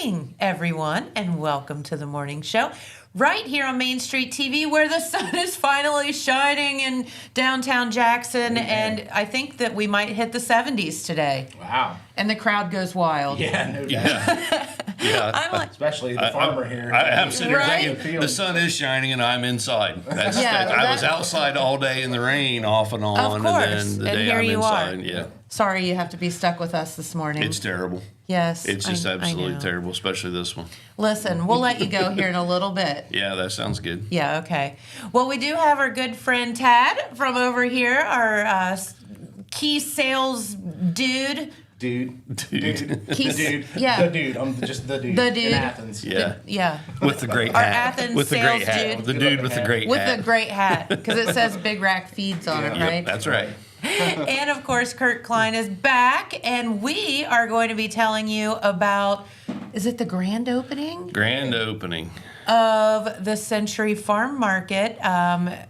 morning, everyone, and welcome to the morning show right here on Main Street TV, where the sun is finally shining in downtown Jackson. And I think that we might hit the 70s today. Wow. And the crowd goes wild. Yeah, no doubt. Yeah. Especially the farmer here. I'm sitting here Right? thinking the sun is shining and I'm inside. I was outside all day in the rain, off and on. Of course. And then the day here I'm you inside. are. Yeah. Sorry you have to be stuck with us this morning. It's terrible. Yes. It's just I absolutely know. terrible, especially this one. Listen, we'll let you go here in a little bit. Yeah, that sounds good. Yeah, okay. Well, we do have our good friend Tad from over here, our key sales dude. Dude. Key, Dude. Yeah. The dude. I'm just the dude. The dude. In Athens. Yeah. Yeah. With the great Our hat. Athens with the great sales hat. dude. The dude with the great With hat. the great hat, because it says Big Rack Feeds on it, Yep, right? that's right. And of course, Curt Cline is back, and we are going to be telling you about, is it the grand opening? Grand opening. Of the Century Farm Market.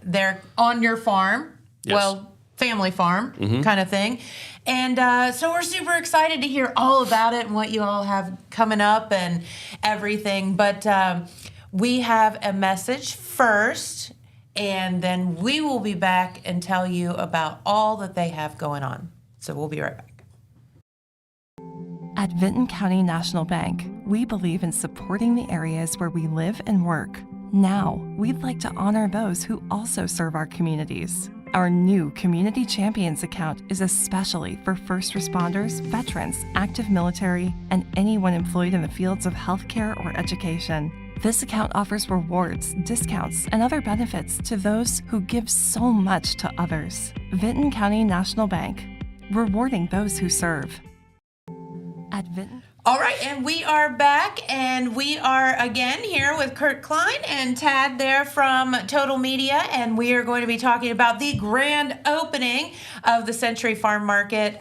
They're on your farm. Yes. Well, family farm kind of thing. And so we're super excited to hear all about it and what you all have coming up and everything. But we have a message first, and then we will be back and tell you about all that they have going on. So we'll be right back. At Vinton County National Bank, we believe in supporting the areas where we live and work. Now, we'd like to honor those who also serve our communities. Our new Community Champions account is especially for first responders, veterans, active military, and anyone employed in the fields of healthcare or education. This account offers rewards, discounts, and other benefits to those who give so much to others. Vinton County National Bank, rewarding those who serve. At Vinton. All right, and we are back, and we are again here with Curt Cline and Tad there from Total Media, and we are going to be talking about the grand opening of the Century Farm Market.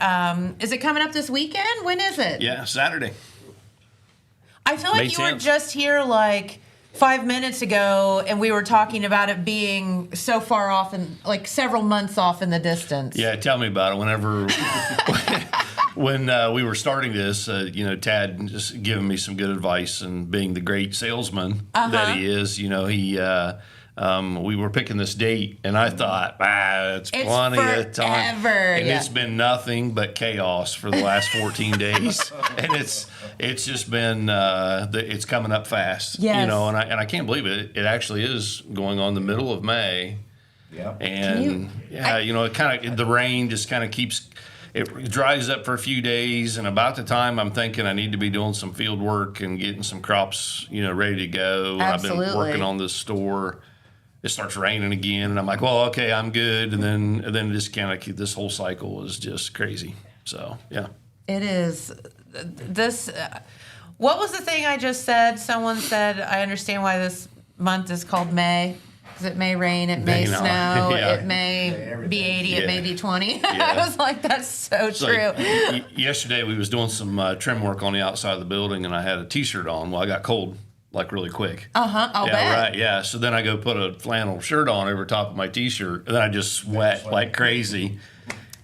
Is it coming up this weekend? When is it? Yeah, Saturday. I feel like May you were 10th. just here like 5 minutes ago, and we were talking about it being so far off and like several months off in the distance. Yeah, tell me about it. Whenever when we were starting this, Tad just giving me some good advice and being the great salesman that he is. We were picking this date, and I thought, it's plenty of time. forever, And yeah. it's been nothing but chaos for the last 14 days, and it's just been it's coming up fast. Yes. And I can't believe it. It actually is going on the middle of May. Yeah. And it kind of the rain just kind of keeps. It dries up for a few days, and about the time I'm thinking I need to be doing some field work and getting some crops, ready to go. Absolutely. I've been working on this store. It starts raining again, and I'm like, well, okay, I'm good. And then just kind of this whole cycle is just crazy. So yeah, It is. This. What was the thing I just said? Someone said, I understand why this month is called May. Because it may rain, it may snow, Yeah. it may be 80, it may be 20. Yeah. I was like, that's so It's true. like, yesterday we was doing some trim work on the outside of the building, and I had a T-shirt on. Well, I got cold like really quick. I'll Yeah, bet. right. Yeah. So then I go put a flannel shirt on over top of my T-shirt, and then I just sweat like crazy.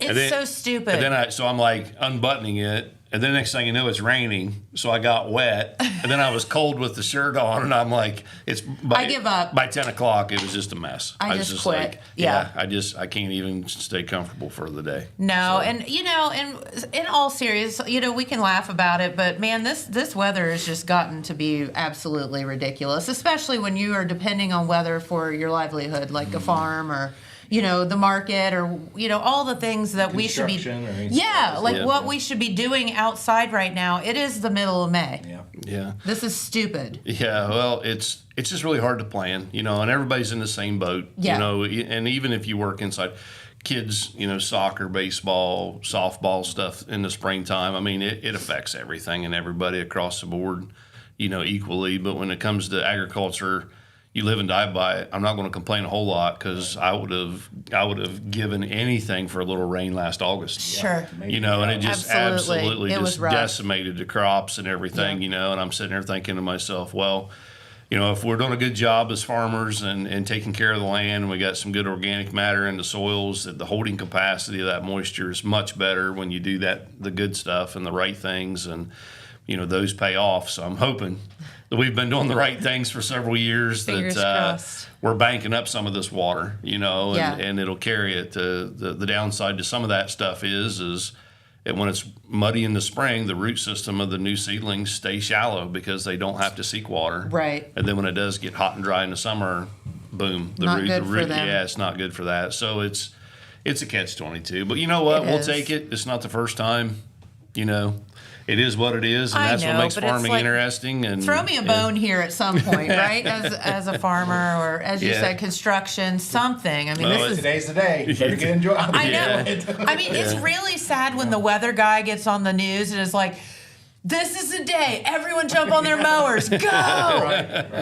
It's And then- so stupid. And then so I'm like unbuttoning it, and then next thing you know, it's raining. So I got wet, and then I was cold with the shirt on, and I'm like, I give up. By 10 o'clock, it was just a mess. I was just quit. Like, Yeah. I can't even stay comfortable for the day. No, So- and in all seriousness, we can laugh about it, but man, this weather has just gotten to be absolutely ridiculous, especially when you are depending on weather for your livelihood, like a farm or the market or all the things that we should be Construction or anything. like Yeah. what we should be doing outside right now. It is the middle of May. Yeah. Yeah. This is stupid. Yeah, well, it's just really hard to plan, and everybody's in the same boat, Yeah. and even if you work inside, kids, soccer, baseball, softball stuff in the springtime, I mean, it affects everything and everybody across the board, equally. But when it comes to agriculture, you live and die by it. I'm not going to complain a whole lot because I would have given anything for a little rain last August. Sure. And it just Absolutely. absolutely It was just rough. decimated the crops and everything, and I'm sitting there thinking to myself, well, if we're doing a good job as farmers and taking care of the land, and we got some good organic matter in the soils, that the holding capacity of that moisture is much better when you do the good stuff and the right things. And those pay off. So I'm hoping that we've been doing the right things for several years. Fingers crossed. We're banking up some of this water, Yeah. and it'll carry it. The downside to some of that stuff is that when it's muddy in the spring, the root system of the new seedlings stay shallow because they don't have to seek water. Right. And then when it does get hot and dry in the summer, boom, Not good for them. yeah, it's not good for that. So it's a catch-22. But you know what? We'll is. take it. It's not the first time. It is what it is, and I that's know, what makes but it's farming like, interesting. And Throw me a bone here at some point, right? As a farmer, or as you Yeah. said, construction, something. I mean, Well, this is. Today's the day. Better get enjoy. I know. Yeah. I mean, it's really sad when the weather guy gets on the news and is like, "This is the day. Everyone jump on their mowers. Go,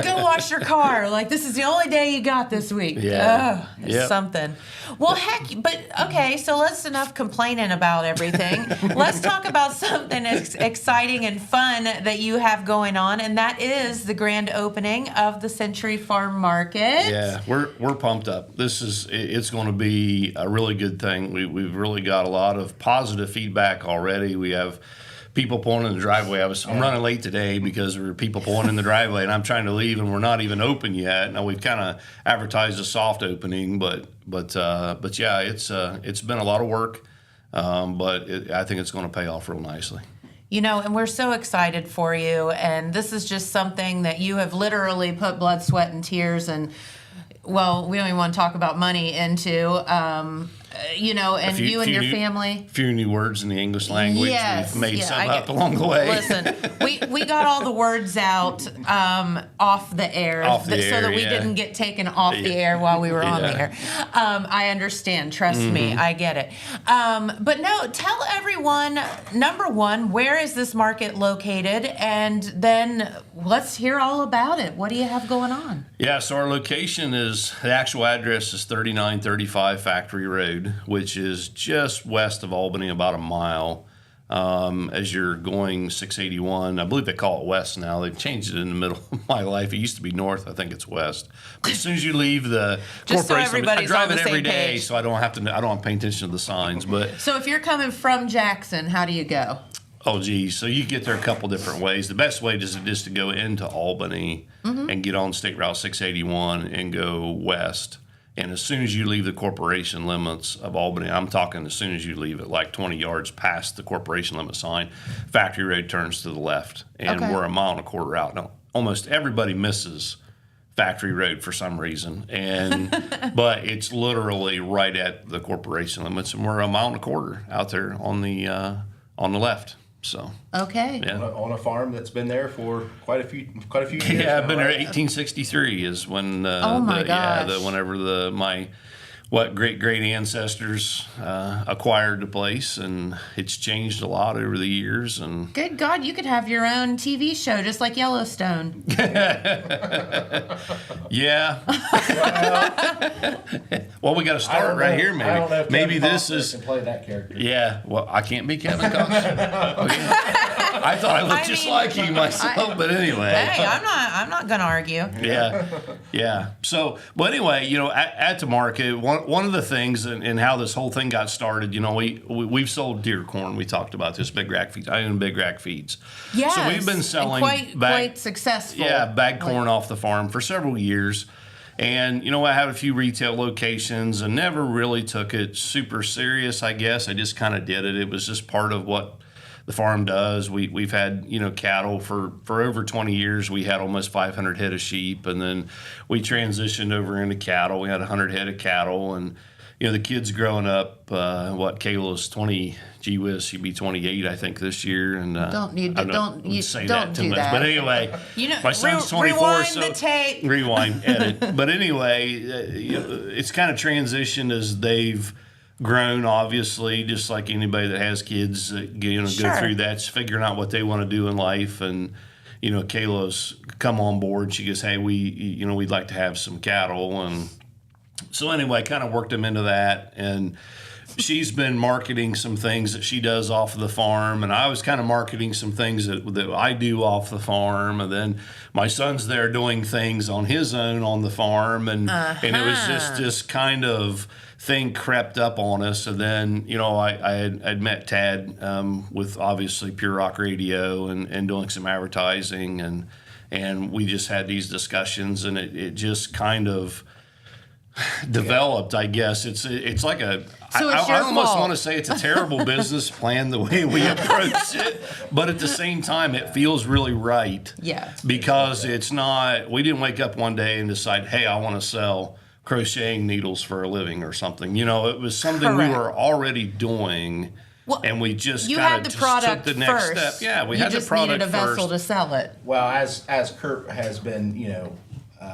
go wash your car. Like, this is the only day you got this week." Yeah. Oh, it's Yep. something. Well, heck, but okay. So let's enough complaining about everything. Let's talk about something exciting and fun that you have going on, and that is the grand opening of the Century Farm Market. Yeah, we're pumped up. It's going to be a really good thing. We've really got a lot of positive feedback already. We have people pulling in the driveway. I'm running late today because there were people pulling in the driveway, and I'm trying to leave, and we're not even open yet. Now we've kind of advertised a soft opening, but yeah, it's been a lot of work, but I think it's going to pay off real nicely. And we're so excited for you. And this is just something that you have literally put blood, sweat, and tears and, well, we don't even want to talk about money into, and you and your family. A few new words in the English language. Yes, We've made yeah, some up along the way. Listen, we got all the words out off the air, so that we didn't get taken off the air while we were on the air. I understand. Trust me, I get it. But no, tell everyone, number one, where is this market located? And then let's hear all about it. What do you have going on? Yeah, so our location the actual address is 3935 Factory Road, which is just west of Albany, about a mile. As you're going 681, I believe they call it west now. They've changed it in the middle of my life. It used to be north. I think it's west. But as soon as you leave the Just so corporation, I everybody's drive on it the every same day, page. so I don't have to pay attention to the signs. But So if you're coming from Jackson, how do you go? oh, geez. So you get there a couple different ways. The best way is to go into Albany and get on State Route 681 and go west. And as soon as you leave the corporation limits of Albany, I'm talking as soon as you leave it, like 20 yards past the corporation limit sign, Factory Road turns to the left. And Okay. we're a mile and a quarter out. Now, almost everybody misses Factory Road for some reason, but it's literally right at the corporation limits, and we're a mile and a quarter out there on the left. So Okay. yeah. On a farm that's been there for quite a few years. Yeah, I've now, been there. right? 1863 is when. Oh my gosh. Whenever my great ancestors acquired the place, and it's changed a lot over the years. And Good God, you could have your own TV show just like Yellowstone. yeah. Well, we got to I don't start right know- here. I don't know if Maybe Kevin this Costner is. can play that character. Yeah. Well, I can't be Kevin Costner. Okay. I thought I looked I just mean, like you myself, but anyway. Hey, I'm not gonna argue. Yeah. So, well, anyway, at the market, one of the things and how this whole thing got started, we've sold deer corn. We talked about this, Big Rack Feeds. I own Big Rack Feeds. Yes. So we've been and selling quite successful. Yeah, bagged corn off the farm for several years. And, I had a few retail locations and never really took it super serious, I guess. I just kind of did it. It was just part of what the farm does. We've had, cattle for over 20 years. We had almost 500 head of sheep, and then we transitioned over into cattle. We had 100 head of cattle, and the kids growing up. Kayla's 20. Gee whiz, she'd be 28, I think, this year. And Don't do too much. that. But anyway, my son's 24. Rewind so the tape. Rewind, edit. But anyway, it's kind of transitioned as they've grown, obviously, just like anybody that has kids, go Sure. through that, just figuring out what they want to do in life. And, Kayla's come on board. She goes, hey, we'd like to have some cattle. And so anyway, kind of worked them into that. And she's been marketing some things that she does off of the farm, and I was kind of marketing some things that I do off the farm, and then my son's there doing things on his own on the farm, and it was just this kind of thing crept up on us. And then, you know, I'd met Tad with obviously Pure Rock Radio and doing some advertising, and we just had these discussions, and it just kind of developed, I guess. It's like I almost want to say it's a terrible business plan the way we approach it, but at the same time it feels really right. Yeah. Because it's not, we didn't wake up one day and decide, hey, I want to sell crocheting needles for a living or something. You know, it was something we were already doing. Well, and we just kind of took the next step. Yeah, we had the product first. You just needed a vessel to sell it. Well, as Curt has been, you know,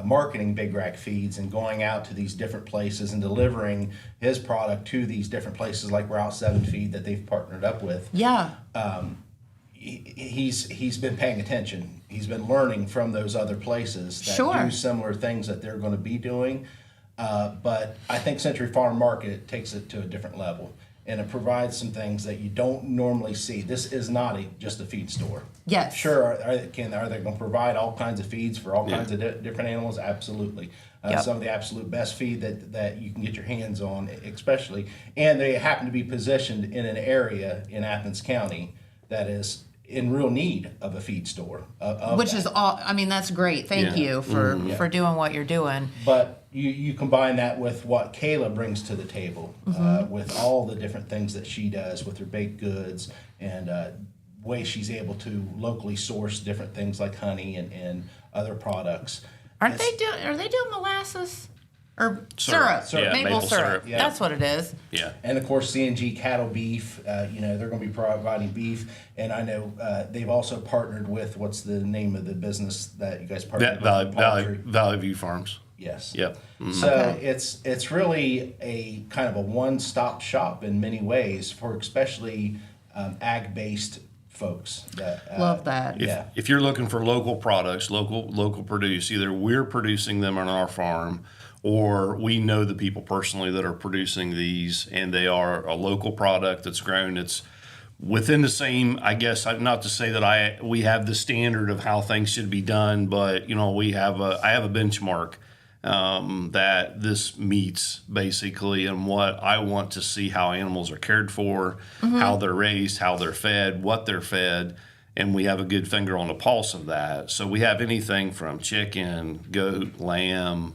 marketing Big Rack Feeds and going out to these different places and delivering his product to these different places like Route 7 Feed that they've partnered up with. Yeah. He's been paying attention. He's been learning from those other places that do similar things that they're going to be doing. But I think Century Farm Market takes it to a different level, and it provides some things that you don't normally see. This is not just a feed store. Yes. Sure, are they going to provide all kinds of feeds for all kinds of different animals? Absolutely. Some of the absolute best feed that you can get your hands on, especially. And they happen to be positioned in an area in Athens County that is in real need of a feed store. Which is all, I mean, that's great. Thank you for doing what you're doing. But you combine that with what Kayla brings to the table, with all the different things that she does with her baked goods and way she's able to locally source different things like honey and other products. Are they doing molasses? Or syrup. Yeah, maple syrup. Yeah. That's what it is. Yeah. And of course, C&G cattle beef. You know, they're going to be providing beef, and I know they've also partnered with, what's the name of the business that you guys partnered with? Valley View Farms. Yes. Yep. Mm-hmm. So it's really a kind of a one-stop shop in many ways for especially ag-based folks. Love that. If you're looking for local products, local produce, either we're producing them on our farm, or we know the people personally that are producing these, and they are a local product that's grown. It's within the same, I guess, not to say that we have the standard of how things should be done, but you know, I have a benchmark that this meets basically, and what I want to see how animals are cared for, how they're raised, how they're fed, what they're fed. And we have a good finger on the pulse of that. So we have anything from chicken, goat, lamb,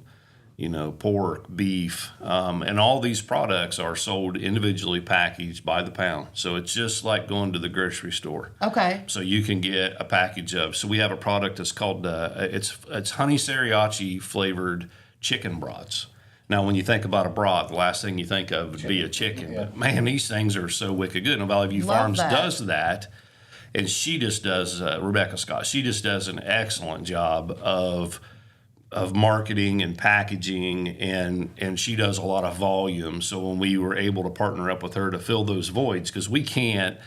you know, pork, beef, and all these products are sold individually packaged by the pound. So it's just like going to the grocery store. Okay. So you can get a package of. So we have a product that's called it's honey sriracha flavored chicken brats. Now, when you think about a brat, the last thing you think of would be a chicken. Yeah. But man, these things are so wicked good. And Valley View Farms does that. And she just does, Rebecca Scott, she just does an excellent job of marketing and packaging, and she does a lot of volume. So when we were able to partner up with her to fill those voids, because we can't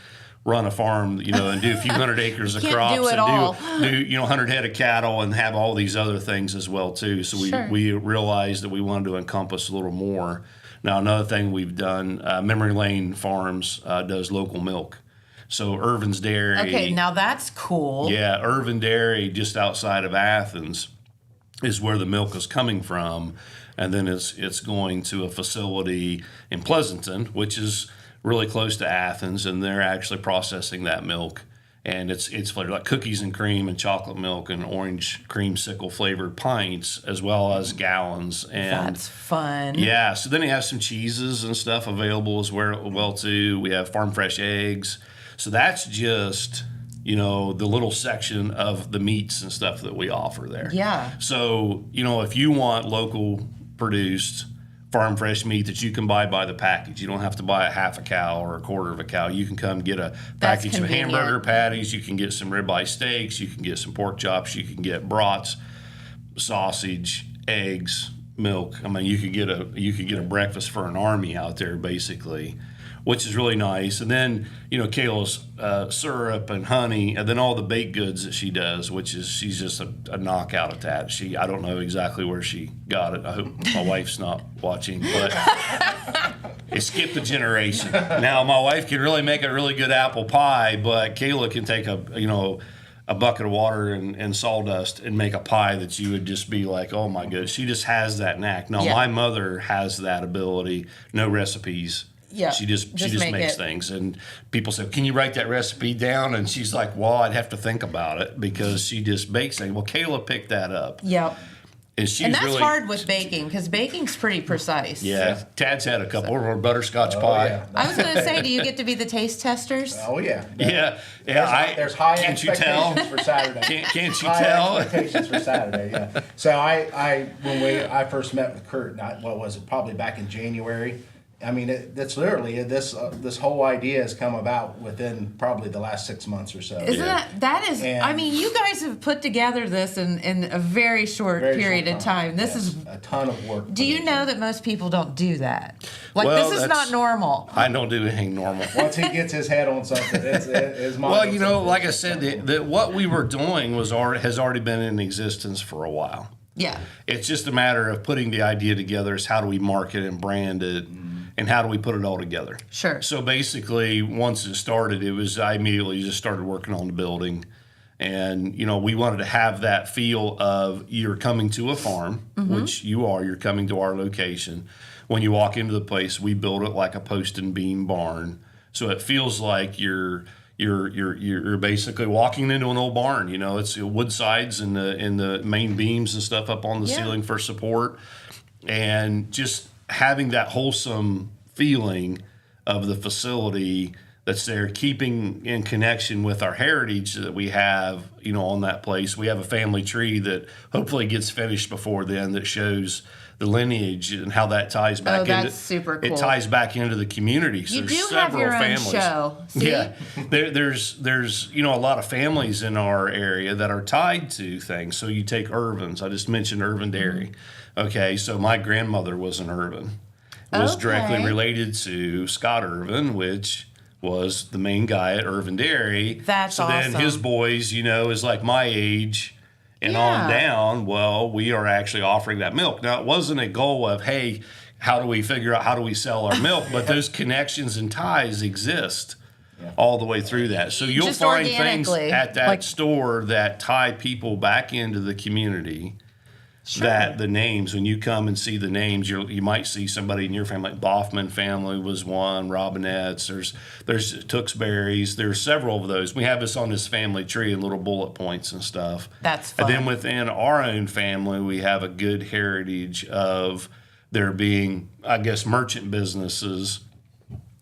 run a farm, you know, and do a few hundred acres of crops and do you know 100 head of cattle and have all these other things as well too. So we realized that we wanted to encompass a little more. Now another thing we've done, Memory Lane Farms does local milk. So Irvin's Dairy. Okay, now that's cool. Yeah, Irvin Dairy, just outside of Athens, is where the milk is coming from, and then it's going to a facility in Pleasanton, which is really close to Athens, and they're actually processing that milk, and it's flavored like cookies and cream and chocolate milk and orange creamsicle flavored pints as well as gallons. And that's fun. Yeah, so then they have some cheeses and stuff available as well too. We have farm fresh eggs. So that's just, you know, the little section of the meats and stuff that we offer there. Yeah. So, you know, if you want local produced farm fresh meat that you can buy by the package, you don't have to buy a half a cow or a quarter of a cow. You can come get a package of hamburger patties. You can get some ribeye steaks. You can get some pork chops. You can get brats, sausage, eggs, milk. I mean, you could get a breakfast for an army out there basically, which is really nice. And then, you know, Kayla's syrup and honey, and then all the baked goods that she does, which is, she's just a knockout at that. I don't know exactly where she got it. I hope my wife's not watching, but It skipped a generation. Now my wife can really make a really good apple pie, but Kayla can take a bucket of water and sawdust and make a pie that you would just be like, oh my goodness. She just has that knack. Now my mother has that ability. No recipes. Yeah, she just makes things, and people say, "Can you write that recipe down?" And she's like, "Well, I'd have to think about it," because she just bakes things. Well, Kayla picked that up. Yep. And that's really hard with baking, because baking's pretty precise. Yeah, Tad's had a couple of our butterscotch pie. Yeah. I was going to say, do you get to be the taste testers? Oh yeah. There's high can't you expectations tell? for Saturday. Can't you high tell? Expectations for Saturday. Yeah. So when I first met with Curt, what was it? Probably back in January. I mean, that's literally this whole idea has come about within probably the last 6 months or so. Isn't that is? And I mean, you guys have put together this in a very short period of time. This is a ton of work. Do you know that most people don't do that? Like, well, this is not normal. I don't do anything normal. Once he gets his head on something, it's well, like I said, that what we were doing has already been in existence for a while. Yeah. It's just a matter of putting the idea together. Is how do we market and brand it? And how do we put it all together? Sure. So basically, once it started, I immediately just started working on the building. And, we wanted to have that feel of you're coming to a farm, which you are. You're coming to our location. When you walk into the place, we build it like a post and beam barn. So it feels like you're basically walking into an old barn. It's wood sides and the main beams and stuff up on the ceiling for support. And just having that wholesome feeling of the facility that's there, keeping in connection with our heritage that we have, on that place. We have a family tree that hopefully gets finished before then that shows the lineage and how that ties back into. That's super cool. It ties back into the community. So you there's do have your own families. show. See? Yeah, there's a lot of families in our area that are tied to things. So you take Irvins. I just mentioned Irvin Dairy. Okay, so my grandmother was an Irvin. Was directly related to Scott Irvin, which was the main guy at Irvin Dairy. That's awesome. Then his boys, is like my age and on down. Well, we are actually offering that milk. Now, it wasn't a goal of, hey, how do we sell our milk? But those connections and ties exist all the way through that. So you'll Just find things at that like store that tie people back into the community. Sure. That the names, when you come and see the names, you might see somebody in your family. Like Boffman family was one, Robinette's, there's Tewksbury's, there's several of those. We have this on this family tree and little bullet points and stuff. That's fun. And then within our own family, we have a good heritage of there being, I guess, merchant businesses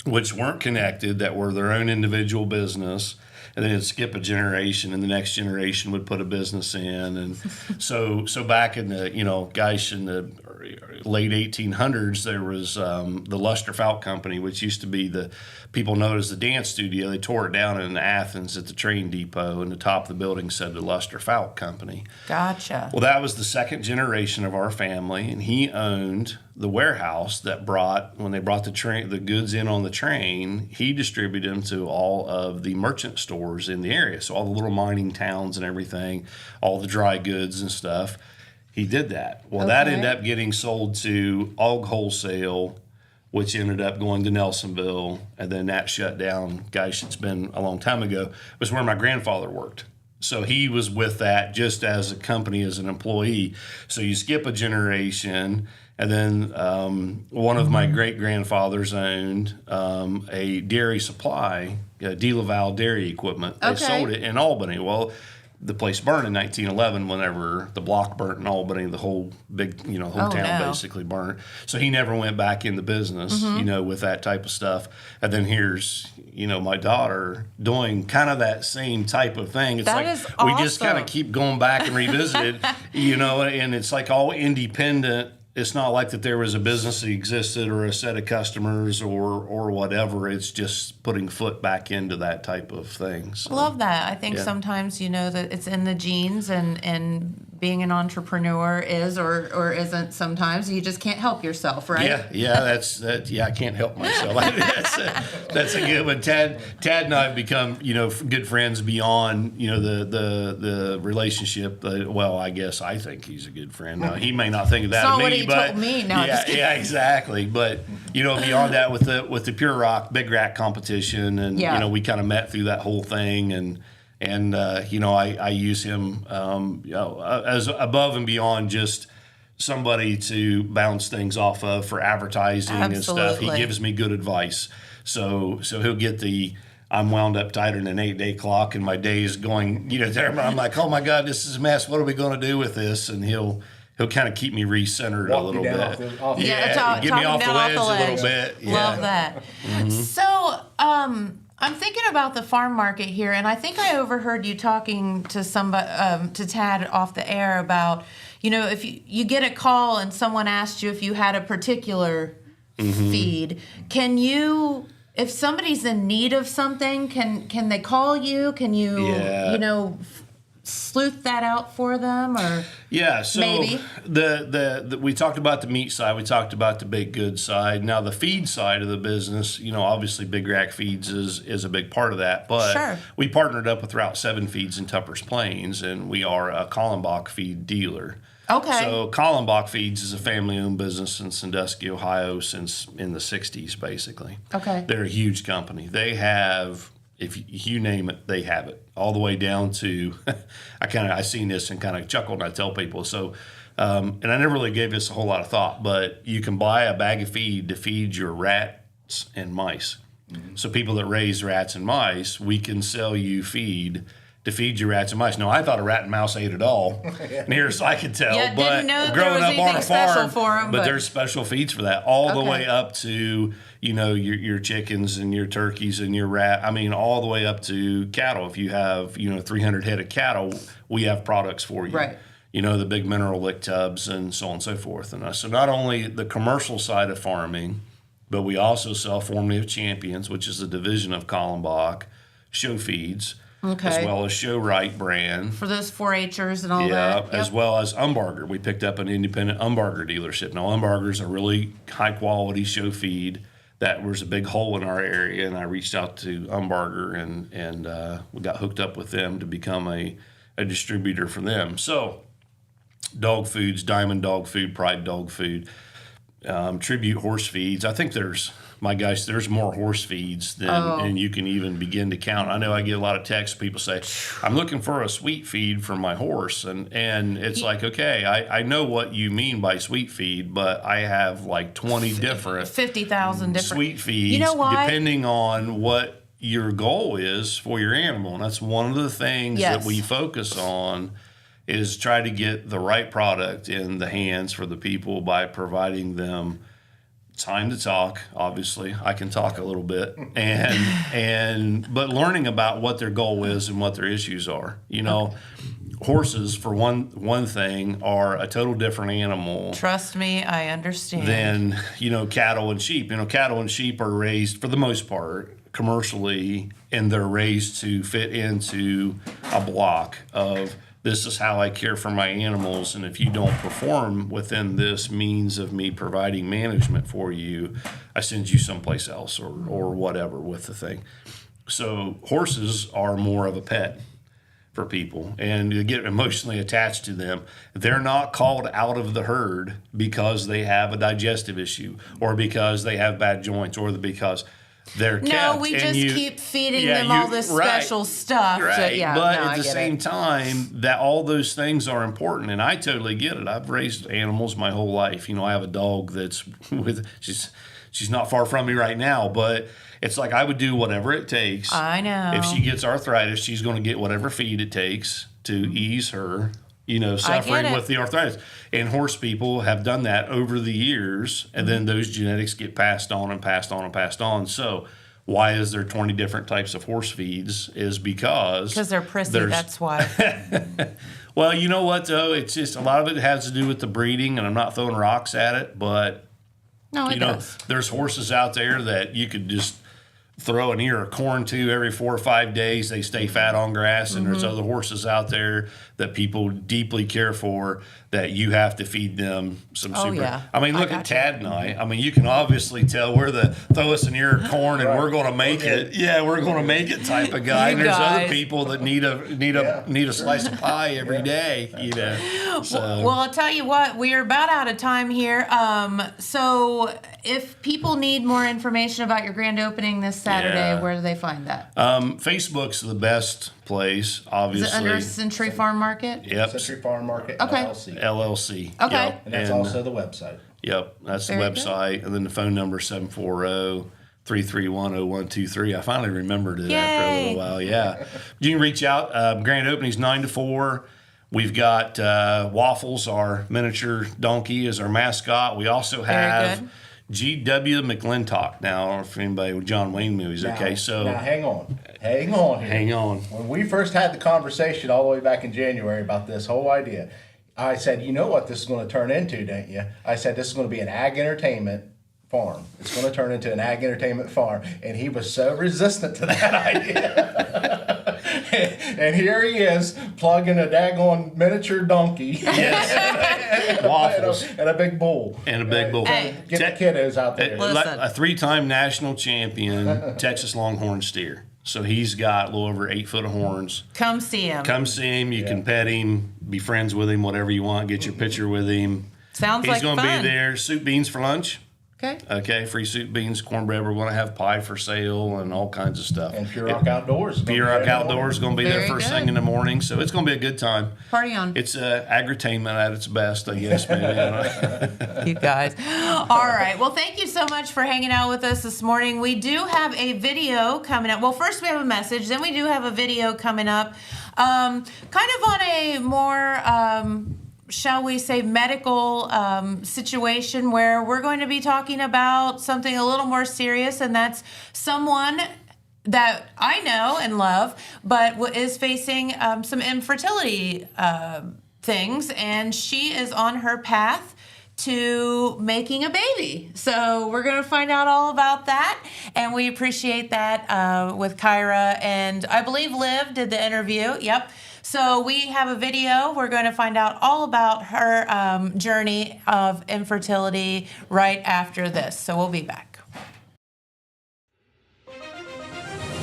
which weren't connected, that were their own individual business. And then it'd skip a generation, and the next generation would put a business in. And so back in the, in the late 1800s, there was the Luster Falk Company, which used to be the people know it as the dance studio. They tore it down in Athens at the train depot, and the top of the building said the Luster Falk Company. Gotcha. Well, that was the second generation of our family, and he owned the warehouse that when they brought the goods in on the train, he distributed them to all of the merchant stores in the area. So all the little mining towns and everything, all the dry goods and stuff, he did that. Well, that ended up getting sold to Og Wholesale, which ended up going to Nelsonville, and then that shut down. Gosh, it's been a long time ago. It was where my grandfather worked. So he was with that just as a company, as an employee. So you skip a generation, and then one of my great-grandfathers owned a dairy supply, De Laval Dairy Equipment. They sold it in Albany. Well, the place burned in 1911 whenever the block burnt in Albany. The whole big, whole town basically burnt. So he never went back in the business, with that type of stuff. And then here's, my daughter doing kind of that same type of thing. It's that like is awesome. We just kind of keep going back and revisit it, and it's like all independent. It's not like that there was a business that existed or a set of customers or whatever. It's just putting foot back into that type of thing. So, love that. I think sometimes, that it's in the genes, and being an entrepreneur is or isn't sometimes. You just can't help yourself, right? Yeah, I can't help myself. That's a good one. Tad and I have become, good friends beyond, the relationship. Well, I guess I think he's a good friend. He may not think of that of me, what he told me. No, yeah, exactly. But beyond that, with the Pure Rock Big Rack competition, and we kind of met through that whole thing, and I use him as above and beyond just somebody to bounce things off of for advertising and stuff. He gives me good advice. So he'll get I'm wound up tighter than an 8-day clock, and my day is going, there. I'm like, oh my God, this is a mess. What are we going to do with this? And he'll kind of keep me recentered a little bit. Get me off the ledge a little bit. Yeah. Love that. Mm-hmm. So, I'm thinking about the farm market here, and I think I overheard you talking to somebody, to Tad off the air about, if you get a call and someone asked you if you had a particular feed, can you, if somebody's in need of something, can they call you? Can you, sleuth that out for them, or so maybe the we talked about the meat side, we talked about the baked goods side. Now the feed side of the business, obviously Big Rack Feeds is a big part of that, but we partnered up with Route 7 Feeds in Tuppers Plains, and we are a Kallenbach feed dealer. Okay. So Kallenbach Feeds is a family-owned business in Sandusky, Ohio, since in the 60s, basically. Okay. They're a huge company. They have, if you name it, they have it, all the way down to, I seen this and kind of chuckled, and I tell people, so, and I never really gave this a whole lot of thought, but you can buy a bag of feed to feed your rats and mice. Mm-hmm. So people that raise rats and mice, we can sell you feed to feed your rats and mice. Now, I thought a rat and mouse ate it all, near as I could tell. Yeah, but didn't know growing there was up on a special farm, for 'em, but there's special feeds for that, all the way up to your chickens and your turkeys and your rat. I mean, all the way up to cattle. If you have 300 head of cattle, we have products for you. Right. The big mineral lick tubs and so on and so forth. And so not only the commercial side of farming, but we also sell Formerly of Champions, which is a division of Kallenbach, show feeds. Okay. As well as Show Right brand. For those 4-H'ers and all that. Yeah, as well as Umbarger. We picked up an independent Umbarger dealership. Now, Umbarger's a really high-quality show feed. That was a big hole in our area, and I reached out to Umbarger, and we got hooked up with them to become a distributor for them. So, dog foods, Diamond Dog Food, Pride Dog Food, Tribute Horse Feeds. I think there's more horse feeds than you can even begin to count. I know I get a lot of texts. People say, I'm looking for a sweet feed for my horse. And it's like, okay, I know what you mean by sweet feed, but I have like 20 different 50,000 different sweet feeds, You know why? depending on what your goal is for your animal. And that's one of the things that we focus on, is try to get the right product in the hands for the people by providing them time to talk. Obviously, I can talk a little bit, but learning about what their goal is and what their issues are. Horses, for one thing, are a total different animal. Trust me, I understand. Than cattle and sheep. Cattle and sheep are raised for the most part commercially, and they're raised to fit into a block of, this is how I care for my animals, and if you don't perform within this means of me providing management for you, I send you someplace else or whatever with the thing. So horses are more of a pet for people, and you get emotionally attached to them. They're not called out of the herd because they have a digestive issue or because they have bad joints or because they're kept. No, we just keep feeding them all this special stuff. Right. But at the same time, that all those things are important, and I totally get it. I've raised animals my whole life. I have a dog that's she's not far from me right now, but it's like I would do whatever it takes. I know. If she gets arthritis, she's going to get whatever feed it takes to ease her suffering with the arthritis. And horse people have done that over the years, and then those genetics get passed on and passed on and passed on. So why is there 20 different types of horse feeds? Is because they're prissy, that's why. Well, you know what, though? It's just a lot of it has to do with the breeding, and I'm not throwing rocks at it, but no, it does. There's horses out there that you could just throw an ear of corn to every 4 or 5 days. They stay fat on grass, and there's other horses out there that people deeply care for that you have to feed them some super. Yeah. I mean, look at Tad and I. I mean, you can obviously tell we're the throw us an ear of corn and we're going to make it. Yeah, we're going to make it type of guy. And there's other people that need a slice of pie every day. You know. So. Well, I'll tell you what, we are about out of time here. So if people need more information about your grand opening this Saturday, where do they find that? Facebook's the best place, obviously. Is it under Century Farm Market? Yep. Century Farm Market, Okay. LLC. Okay. Yep. And that's also the website. Yep, that's the Very website. And then the phone number 740-331-0123. I finally remembered it after a little while. Yeah. You can reach out. Grand opening's 9 to 4. We've got Waffles, our miniature donkey, as our mascot. We also have G.W. McClintock now, if anybody with John Wayne movies. Now, Okay, so now hang on here. hang on. When we first had the conversation all the way back in January about this whole idea, I said, you know what this is going to turn into, don't you? I said, this is going to be an ag entertainment farm. It's going to turn into an ag entertainment farm. And he was so resistant to that idea. And here he is, plugging a daggone miniature donkey. Yes. Waffles. And a big bull. And a big bull. Hey. Get the kiddos out there. Listen. A 3-time national champion Texas Longhorn steer. So he's got a little over 8 foot of horns. Come see him. Come see him. You can pet him, be friends with him, whatever you want. Get your picture with him. Sounds He's like going to fun. be there. Soup beans for lunch. Okay. Okay, free soup beans, cornbread. We're going to have pie for sale and all kinds of stuff. And Pure Rock Outdoors. Pure Rock Outdoors is going to be there Very first good. thing in the morning. So it's going to be a good time. Party on. It's agri-tainment at its best, I guess, man. You guys. All right. Well, thank you so much for hanging out with us this morning. We do have a video coming up. Well, first we have a message, then we do have a video coming up. Kind of on a more, shall we say, medical situation where we're going to be talking about something a little more serious, and that's someone that I know and love, but is facing some infertility things, and she is on her path to making a baby. So we're going to find out all about that, and we appreciate that with Kyra, and I believe Liv did the interview. Yep. So we have a video. We're going to find out all about her journey of infertility right after this. So we'll be back.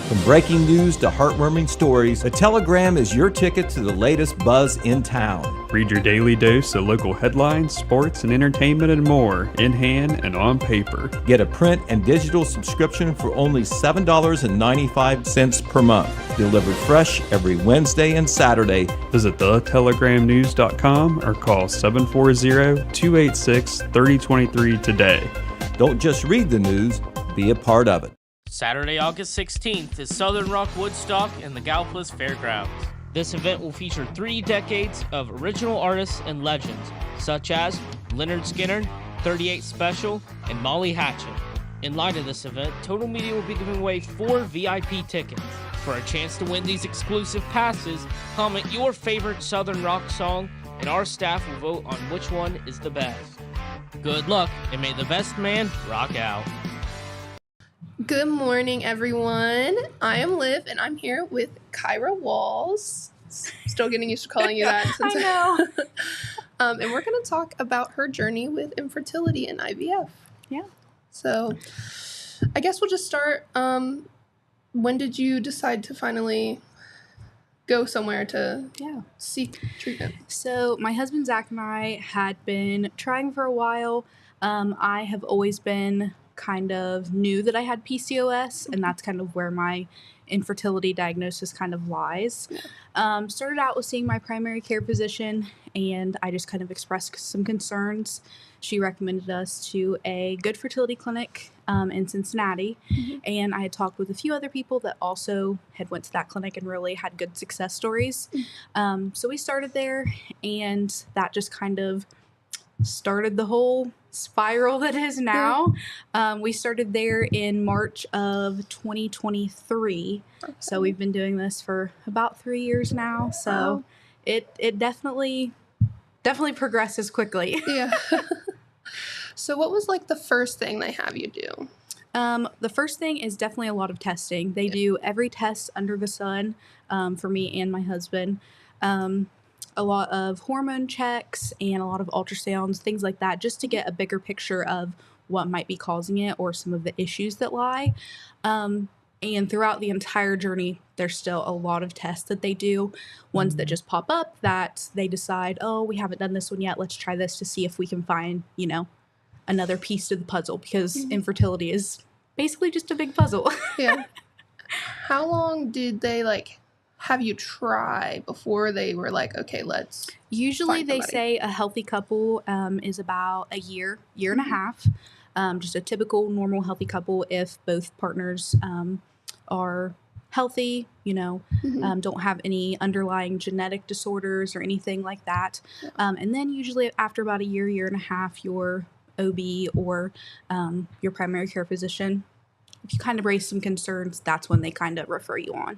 From breaking news to heartwarming stories, a telegram is your ticket to the latest buzz in town. Read your daily dose of local headlines, sports, and entertainment and more, in hand and on paper. Get a print and digital subscription for only $7.95 per month. Delivered fresh every Wednesday and Saturday. Visit thetelegramnews.com or call 740-286-3023 today. Don't just read the news, be a part of it. Saturday, August 16th is Southern Rock Woodstock in the Gallipolis Fairgrounds. This event will feature 3 decades of original artists and legends, such as Leonard Skinner, 38 Special, and Molly Hatchet. In light of this event, Total Media will be giving away 4 VIP tickets. For a chance to win these exclusive passes, comment your favorite Southern Rock song, and our staff will vote on which one is the best. Good luck, and may the best man rock out. Good morning, everyone. I am Liv, and I'm here with Kyra Walls. Still getting used to calling you that. Since I know. And we're going to talk about her journey with infertility and IVF. Yeah. So I guess we'll just start. When did you decide to finally go somewhere to seek treatment? So my husband Zach and I had been trying for a while. I have always been kind of knew that I had PCOS, and that's kind of where my infertility diagnosis kind of lies. Started out with seeing my primary care physician, and I just kind of expressed some concerns. She recommended us to a good fertility clinic in Cincinnati, and I had talked with a few other people that also had went to that clinic and really had good success stories. So we started there, and that just kind of started the whole spiral that is now. We started there in March of 2023. So we've been doing this for about 3 years now. So it definitely progresses quickly. Yeah. So what was like the first thing they have you do? The first thing is definitely a lot of testing. They do every test under the sun for me and my husband. A lot of hormone checks and a lot of ultrasounds, things like that, just to get a bigger picture of what might be causing it or some of the issues that lie. And throughout the entire journey, there's still a lot of tests that they do, ones that just pop up that they decide, oh, we haven't done this one yet. Let's try this to see if we can find, another piece to the puzzle, because infertility is basically just a big puzzle. Yeah. How long did they have you try before they were like, okay, let's Usually find they somebody? say a healthy couple is about a year and a half. Just a typical normal healthy couple if both partners are healthy, don't have any underlying genetic disorders or anything like that. And then usually after about a year and a half, your OB or your primary care physician, if you kind of raise some concerns, that's when they kind of refer you on.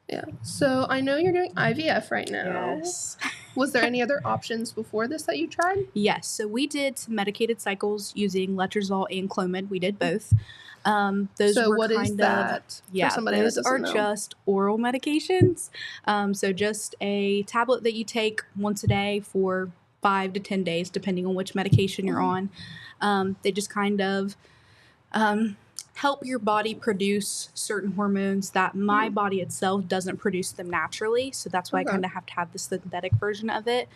Yeah. So I know you're doing IVF right now. Yes. Was there any other options before this that you tried? Yes. So we did some medicated cycles using letrozole and Clomid. We did both. Those So were what is that? Yeah, for somebody that those are doesn't know? just oral medications. So just a tablet that you take once a day for 5 to 10 days, depending on which medication you're on. They just kind of help your body produce certain hormones that my body itself doesn't produce them naturally. So that's why I kind of have to have the synthetic version of it.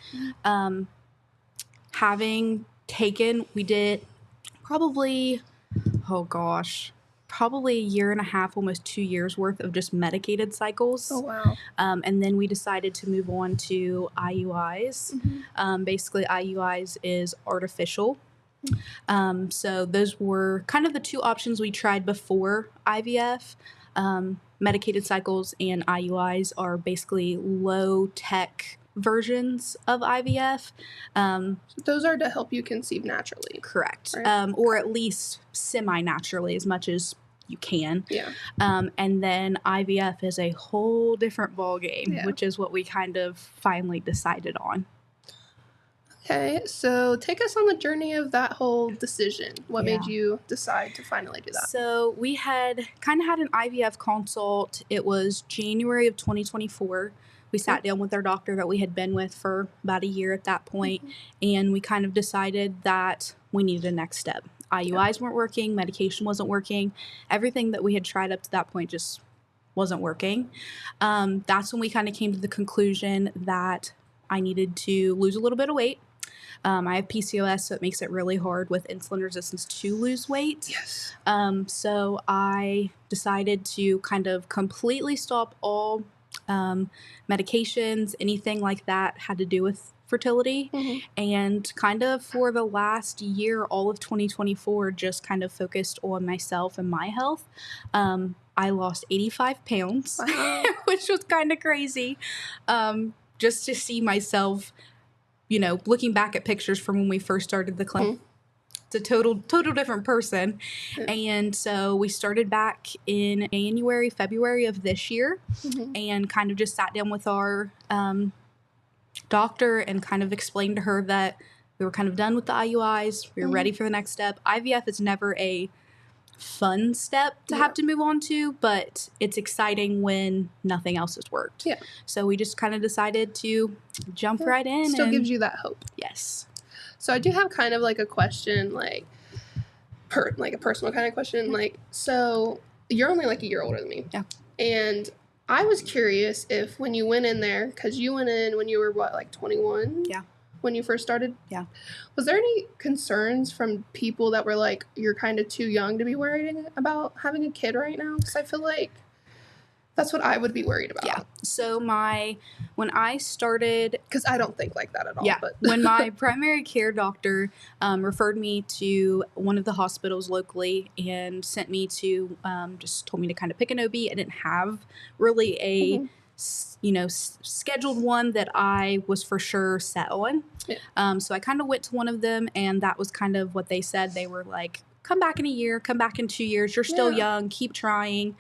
Having taken, we did probably a year and a half, almost 2 years worth of just medicated cycles. Oh, wow. And then we decided to move on to IUIs. Basically, IUIs is artificial. So those were kind of the two options we tried before IVF. Medicated cycles and IUIs are basically low-tech versions of IVF. Those are to help you conceive naturally. Correct. Right. Or at least semi-naturally as much as you can. Yeah. And then IVF is a whole different ballgame, Yeah. which is what we kind of finally decided on. Okay, so take us on the journey of that whole decision. What made Yeah. you decide to finally do that? So we had kind of had an IVF consult. It was January of 2024. We sat down with our doctor that we had been with for about a year at that point, and we kind of decided that we needed a next step. IUIs weren't working, medication wasn't working. Everything that we had tried up to that point just wasn't working. That's when we kind of came to the conclusion that I needed to lose a little bit of weight. I have PCOS, so it makes it really hard with insulin resistance to lose weight. Yes. So I decided to kind of completely stop all medications, anything like that had to do with fertility. And kind of for the last year, all of 2024, just kind of focused on myself and my health. I lost 85 pounds, which was kind of crazy. Just to see myself, looking back at pictures from when we first started the clinic, it's a total different person. And so we started back in February of this year, and kind of just sat down with our doctor and kind of explained to her that we were kind of done with the IUIs. We were ready for the next step. IVF is never a fun step to have to move on to, but it's exciting when nothing else has worked. Yeah. So we just kind of decided to jump right in. Still and gives you that hope. Yes. So I do have kind of like a question, like a personal kind of question. So you're only like a year older than me. Yeah. And I was curious if when you went in there, because you went in when you were 21? Yeah. When you first started? Yeah. Was there any concerns from people that were like, you're kind of too young to be worried about having a kid right now? Because I feel like that's what I would be worried about. Yeah. So when I started, because I don't think like that at all. yeah, But when my primary care doctor referred me to one of the hospitals locally and sent me to, just told me to kind of pick an OB. I didn't have really a scheduled one that I was for sure set on. Yeah. So I kind of went to one of them, and that was kind of what they said. They were like, come back in a year, come back in 2 years. You're still young. Keep trying.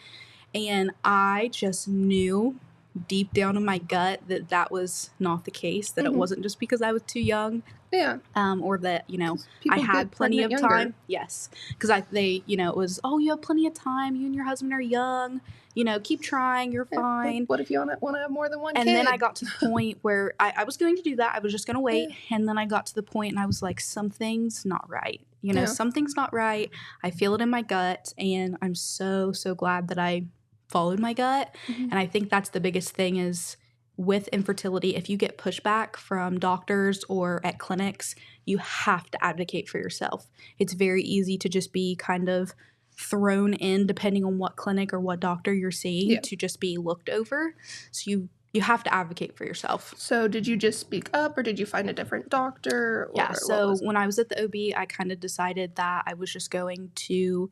And I just knew deep down in my gut that that was not the case, that it wasn't just because I was too young. Yeah. Or that, you know, People I had get plenty of pregnant time. younger. Yes. Because you know, it was, oh, you have plenty of time. You and your husband are young. You know, keep trying. You're Yeah, fine. like, what if you want to have more than one And kid? then I got to the point where I was going to do that. I was just going to wait. And then I got to the point and I was like, something's not right. You know, something's not right. I feel it in my gut. And I'm so, so glad that I followed my gut. And I think that's the biggest thing is with infertility, if you get pushback from doctors or at clinics, you have to advocate for yourself. It's very easy to just be kind of thrown in, depending on what clinic or what doctor you're seeing, to just be looked over. So you have to advocate for yourself. So did you just speak up or did you find a different doctor? Yeah, so when I was at the OB, I kind of decided that I was just going to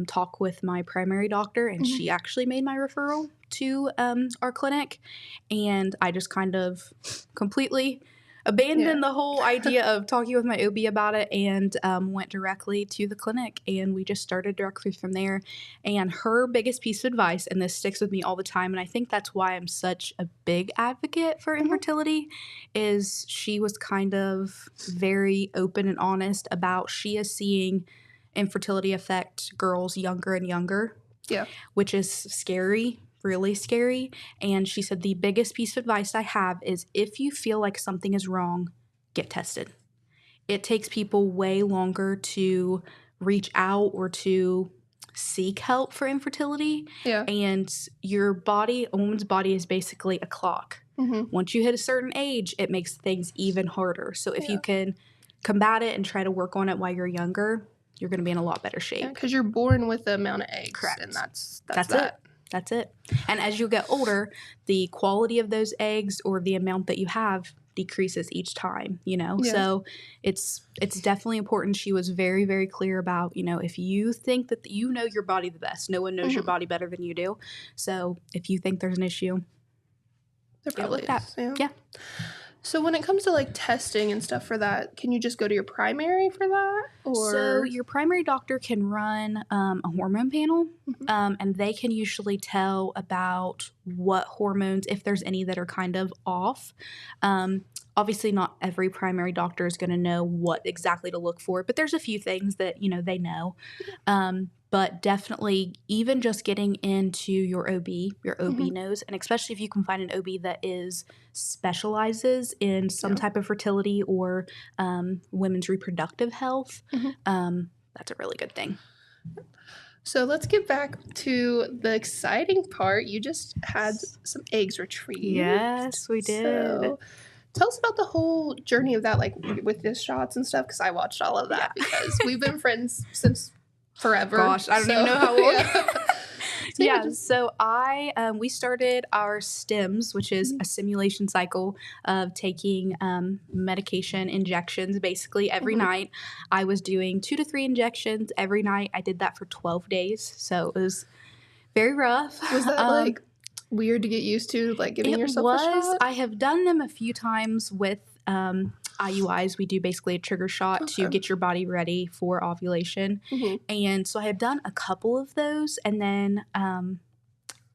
talk with my primary doctor, and she actually made my referral to our clinic. And I just kind of completely abandoned the whole idea of talking with my OB about it and went directly to the clinic, and we just started directly from there. And her biggest piece of advice, and this sticks with me all the time, and I think that's why I'm such a big advocate for infertility, is she was kind of very open and honest about she is seeing infertility affect girls younger and younger, which is scary. Really scary. And she said the biggest piece of advice I have is if you feel like something is wrong, get tested. It takes people way longer to reach out or to seek help for infertility. And your body, a woman's body is basically a clock. Once you hit a certain age, it makes things even harder. So if you can combat it and try to work on it while you're younger, you're going to be in a lot better shape. Because you're born with the amount of eggs. Correct. And that's it. That's it. And as you get older, the quality of those eggs or the amount that you have decreases each time, you know? So it's definitely important. She was very, very clear about, you know, if you think that you know your body the best, no one knows your body better than you do. So if you think there's an issue, there probably get looked at. Yeah. So when it comes to like testing and stuff for that, can you just go to your primary for that? Or so your primary doctor can run a hormone panel, and they can usually tell about what hormones, if there's any that are kind of off. Obviously, not every primary doctor is going to know what exactly to look for, but there's a few things that, you know, they know. But definitely, even just getting into your OB knows, and especially if you can find an OB that specializes in some type of fertility or women's reproductive health, that's a really good thing. So let's get back to the exciting part. You just had some eggs retrieved. Yes, we did. So tell us about the whole journey of that, like with the shots and stuff, because I watched all of that because we've been friends since forever. Gosh, I don't even know how long. So we started our STEMs, which is a simulation cycle of taking medication injections basically every night. I was doing 2 to 3 injections every night. I did that for 12 days. So it was very rough. Was that like weird to get used to, like giving yourself a shot? I have done them a few times with IUIs. We do basically a trigger shot to get your body ready for ovulation. And so I have done a couple of those, and then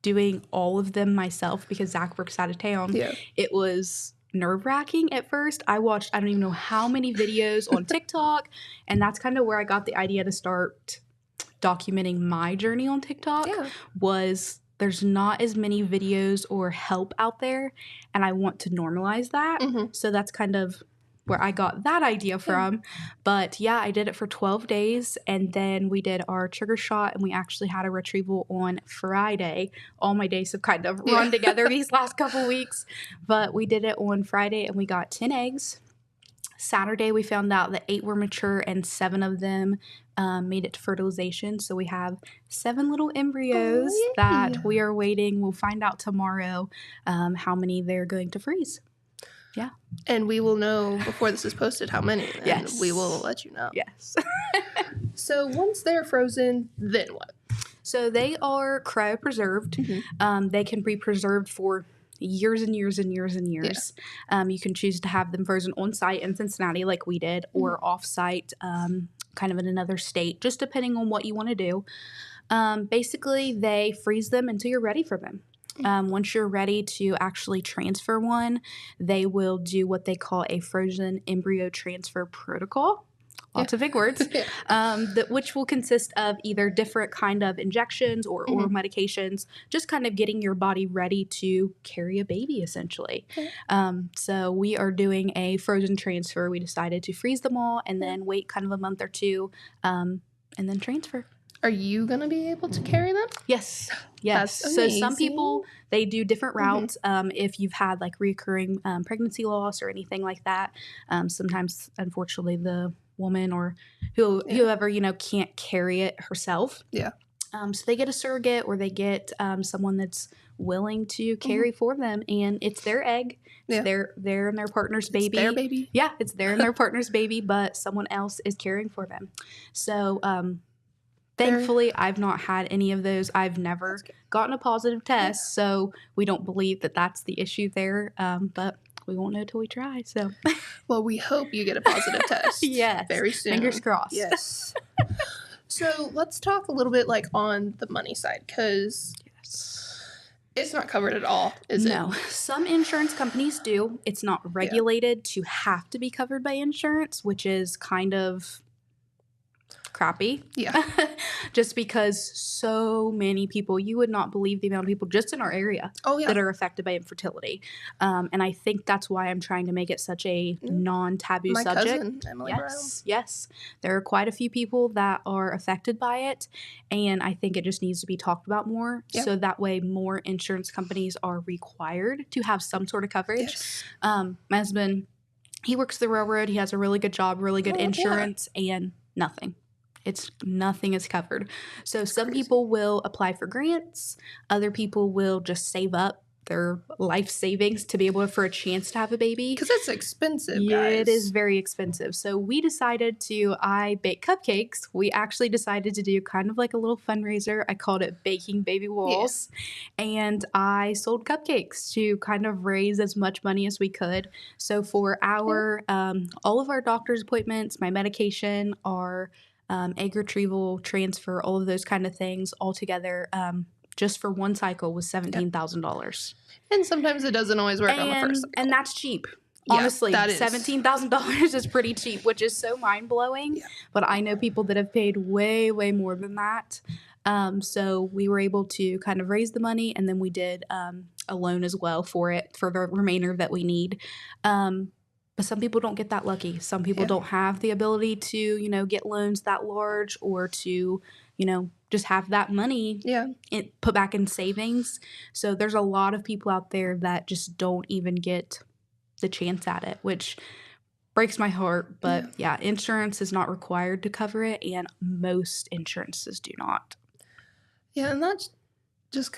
doing all of them myself because Zach works out of town. It was nerve-wracking at first. I watched, I don't even know how many videos on TikTok, and that's kind of where I got the idea to start documenting my journey on TikTok. Was there's not as many videos or help out there, and I want to normalize that. So that's kind of where I got that idea from. But yeah, I did it for 12 days, and then we did our trigger shot, and we actually had a retrieval on Friday. All my days have kind of run together these last couple weeks, but we did it on Friday, and we got 10 eggs. Saturday, we found out that 8 were mature, and 7 of them made it to fertilization. So we have 7 little embryos that we are waiting. We'll find out tomorrow how many they're going to freeze. Yeah. And we will know before this is posted how many. And we will let you know. Yes. So once they're frozen, then what? So they are cryopreserved. They can be preserved for years and years and years and years. You can choose to have them frozen on site in Cincinnati like we did, or off site kind of in another state, just depending on what you want to do. Basically, they freeze them until you're ready for them. Once you're ready to actually transfer one, they will do what they call a frozen embryo transfer protocol. Lots of big words, which will consist of either different kind of injections or oral medications, just kind of getting your body ready to carry a baby, essentially. So we are doing a frozen transfer. We decided to freeze them all and then wait kind of a month or two and then transfer. Are you going to be able to carry them? Yes. That's So some amazing. people, they do different routes. If you've had like recurring pregnancy loss or anything like that, sometimes, unfortunately, the woman or whoever, you know, can't carry it herself. Yeah. So they get a surrogate or they get someone that's willing to carry for them, and it's their egg. It's their and their partner's baby. It's their baby. Yeah, it's their and their partner's baby, but someone else is caring for them. So thankfully, I've not had any of those. I've never gotten a positive test, so we don't believe that that's the issue there. But we won't know till we try. So, well, we hope you get a positive test. Yes, very soon. Fingers crossed. Yes. So let's talk a little bit like on the money side, because it's not covered at all, is it? No. Some insurance companies do. It's not regulated to have to be covered by insurance, which is kind of crappy. Yeah. Just because so many people, you would not believe the amount of people just in our area that are affected by infertility. And I think that's why I'm trying to make it such a non-taboo subject. My cousin, Emily Brown. Yes. There are quite a few people that are affected by it. And I think it just needs to be talked about more. Yeah. So that way more insurance companies are required to have some sort of coverage. Yes. My husband, he works the railroad. He has a really good job, really good insurance, and nothing. Nothing is covered. So some people will apply for grants. Other people will just save up their life savings to be able for a chance to have a baby. Because it's expensive, guys. Yeah, it is very expensive. So we decided I bake cupcakes. We actually decided to do kind of like a little fundraiser. I called it Baking Baby Walls. Yeah. And I sold cupcakes to kind of raise as much money as we could. So for our, all of our doctor's appointments, my medication, our egg retrieval, transfer, all of those kind of things all together, just for one cycle was $17,000. And sometimes it doesn't always work on the first cycle. And that's cheap. Honestly, that is. $17,000 is pretty cheap, which is so mind-blowing. Yeah. But I know people that have paid way, way more than that. So we were able to kind of raise the money, and then we did a loan as well for it, for the remainder that we need. But some people don't get that lucky. Some people don't have the ability to, get loans that large or to, just have that money put back in savings. So there's a lot of people out there that just don't even get the chance at it, which breaks my heart. But insurance is not required to cover it, and most insurances do not. Yeah, and that's just,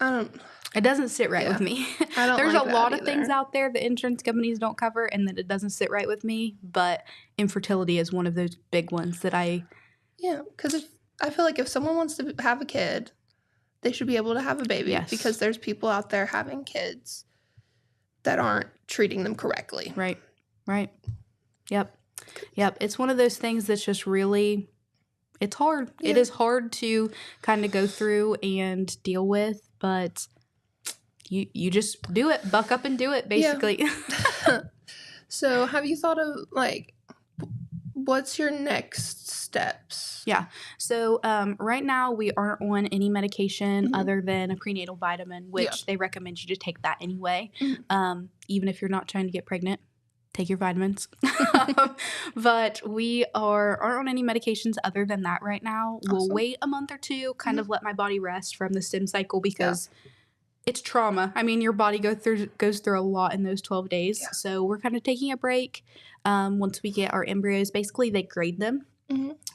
it doesn't sit right with me. I don't There's like a that lot of either. things out there that insurance companies don't cover, and that it doesn't sit right with me. But infertility is one of those big ones that because I feel like if someone wants to have a kid, they should be able to have a baby. Yes. Because there's people out there having kids that aren't treating them correctly. Right. Yep. It's one of those things that's just really, it's hard. Yeah. It is hard to kind of go through and deal with, but you just do it. Buck up and do it, basically. Yeah. So have you thought of, what's your next steps? Yeah. So right now we aren't on any medication other than a prenatal vitamin, which they recommend you to take that anyway. Even if you're not trying to get pregnant, take your vitamins. But we aren't on any medications other than that right now. Awesome. We'll wait a month or two, kind of let my body rest from the stem cycle, because it's trauma. I mean, your body goes through a lot in those 12 days. Yeah. So we're kind of taking a break. Once we get our embryos, basically they grade them.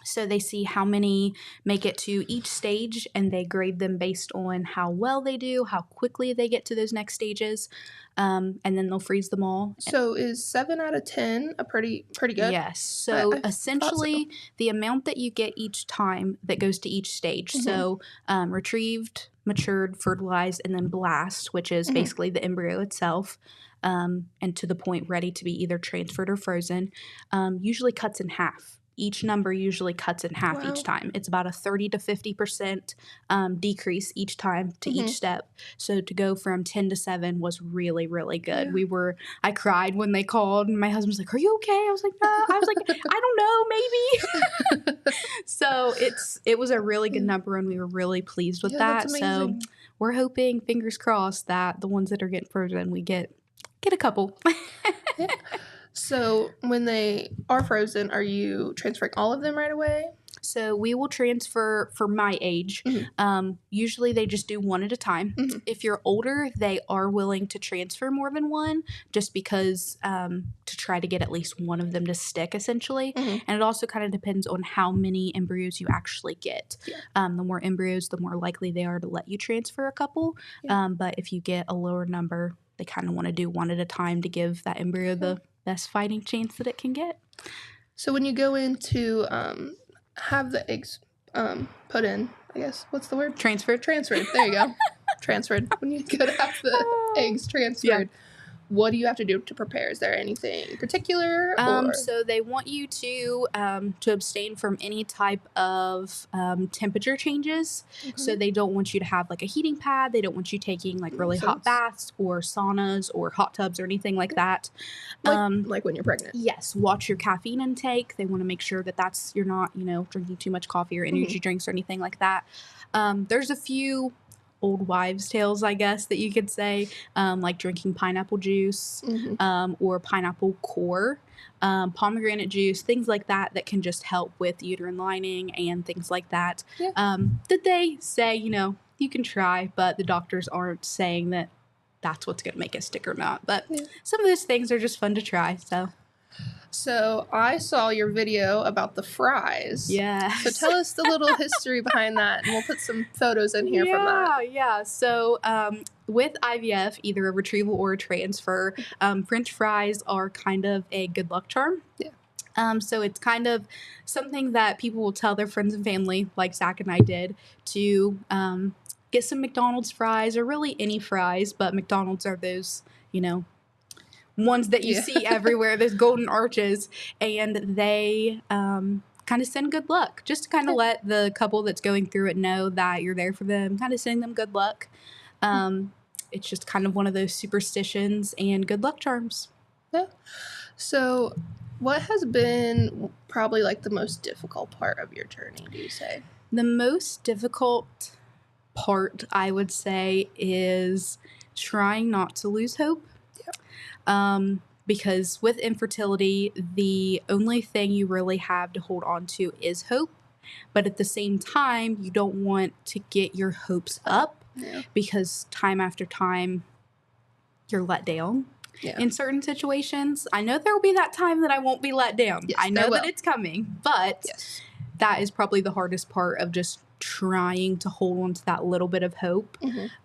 So they see how many make it to each stage, and they grade them based on how well they do, how quickly they get to those next stages, and then they'll freeze them all. So is 7 out of 10 a pretty good? Yes. So essentially, the amount that you get each time that goes to each stage. So retrieved, matured, fertilized, and then blast, which is basically the embryo itself, and to the point ready to be either transferred or frozen, usually cuts in half. each number usually cuts in half each time. It's about a 30 to 50% decrease each time to each step. So to go from 10 to 7 was really, really good. I cried when they called, and my husband was like, "Are you okay?" I was like, "No." I was like, "I don't know, maybe." So it was a really good number, and we were really pleased with that. That's amazing. So we're hoping, fingers crossed, that the ones that are getting frozen, we get a couple. So when they are frozen, are you transferring all of them right away? So we will transfer for my age. Usually they just do one at a time. If you're older, they are willing to transfer more than one, just because to try to get at least one of them to stick, essentially. And it also kind of depends on how many embryos you actually get. The more embryos, the more likely they are to let you transfer a couple. But if you get a lower number, they kind of want to do one at a time to give that embryo the best fighting chance that it can get. So when you go in to have the eggs put in, I guess, what's the word? Transferred. There you go. Transferred. When you go to have the eggs transferred, what do you have to do to prepare? Is there anything particular? So they want you to abstain from any type of temperature changes. So they don't want you to have like a heating pad. They don't want you taking like really hot baths or saunas or hot tubs or anything like that. Like when you're pregnant. Yes. Watch your caffeine intake. They want to make sure that you're not, drinking too much coffee or energy drinks or anything like that. There's a few old wives' tales, I guess, that you could say, like drinking pineapple juice or pineapple core, pomegranate juice, things like that can just help with uterine lining and things like that. That they say, you can try, but the doctors aren't saying that that's what's going to make it stick or not. But some of those things are just fun to try, So I saw your video about the fries. Yeah. So tell us the little history behind that, and we'll put some photos in here from that. Yeah. So with IVF, either a retrieval or a transfer, French fries are kind of a good luck charm. Yeah. So it's kind of something that people will tell their friends and family, like Zach and I did, to get some McDonald's fries, or really any fries, but McDonald's are those, ones that you see everywhere, those golden arches, and they kind of send good luck, just to kind of let the couple that's going through it know that you're there for them, kind of sending them good luck. It's just kind of one of those superstitions and good luck charms. Yeah. So what has been probably like the most difficult part of your journey, do you say? The most difficult part, I would say, is trying not to lose hope. Because with infertility, the only thing you really have to hold on to is hope. But at the same time, you don't want to get your hopes up because time after time, you're let down in certain situations. I know there will be that time that I won't be let down. Yes, I know that it's coming, but that is probably the hardest part of just trying to hold on to that little bit of hope,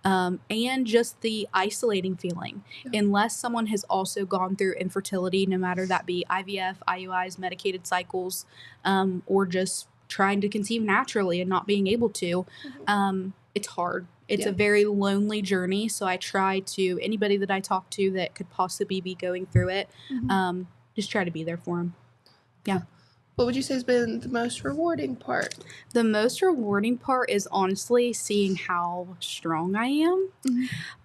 and just the isolating feeling. Unless someone has also gone through infertility, no matter that be IVF, IUIs, medicated cycles, or just trying to conceive naturally and not being able to, it's hard. It's a very lonely journey. So I try to, anybody that I talk to that could possibly be going through it, just try to be there for them. Yeah. What would you say has been the most rewarding part? The most rewarding part is honestly seeing how strong I am.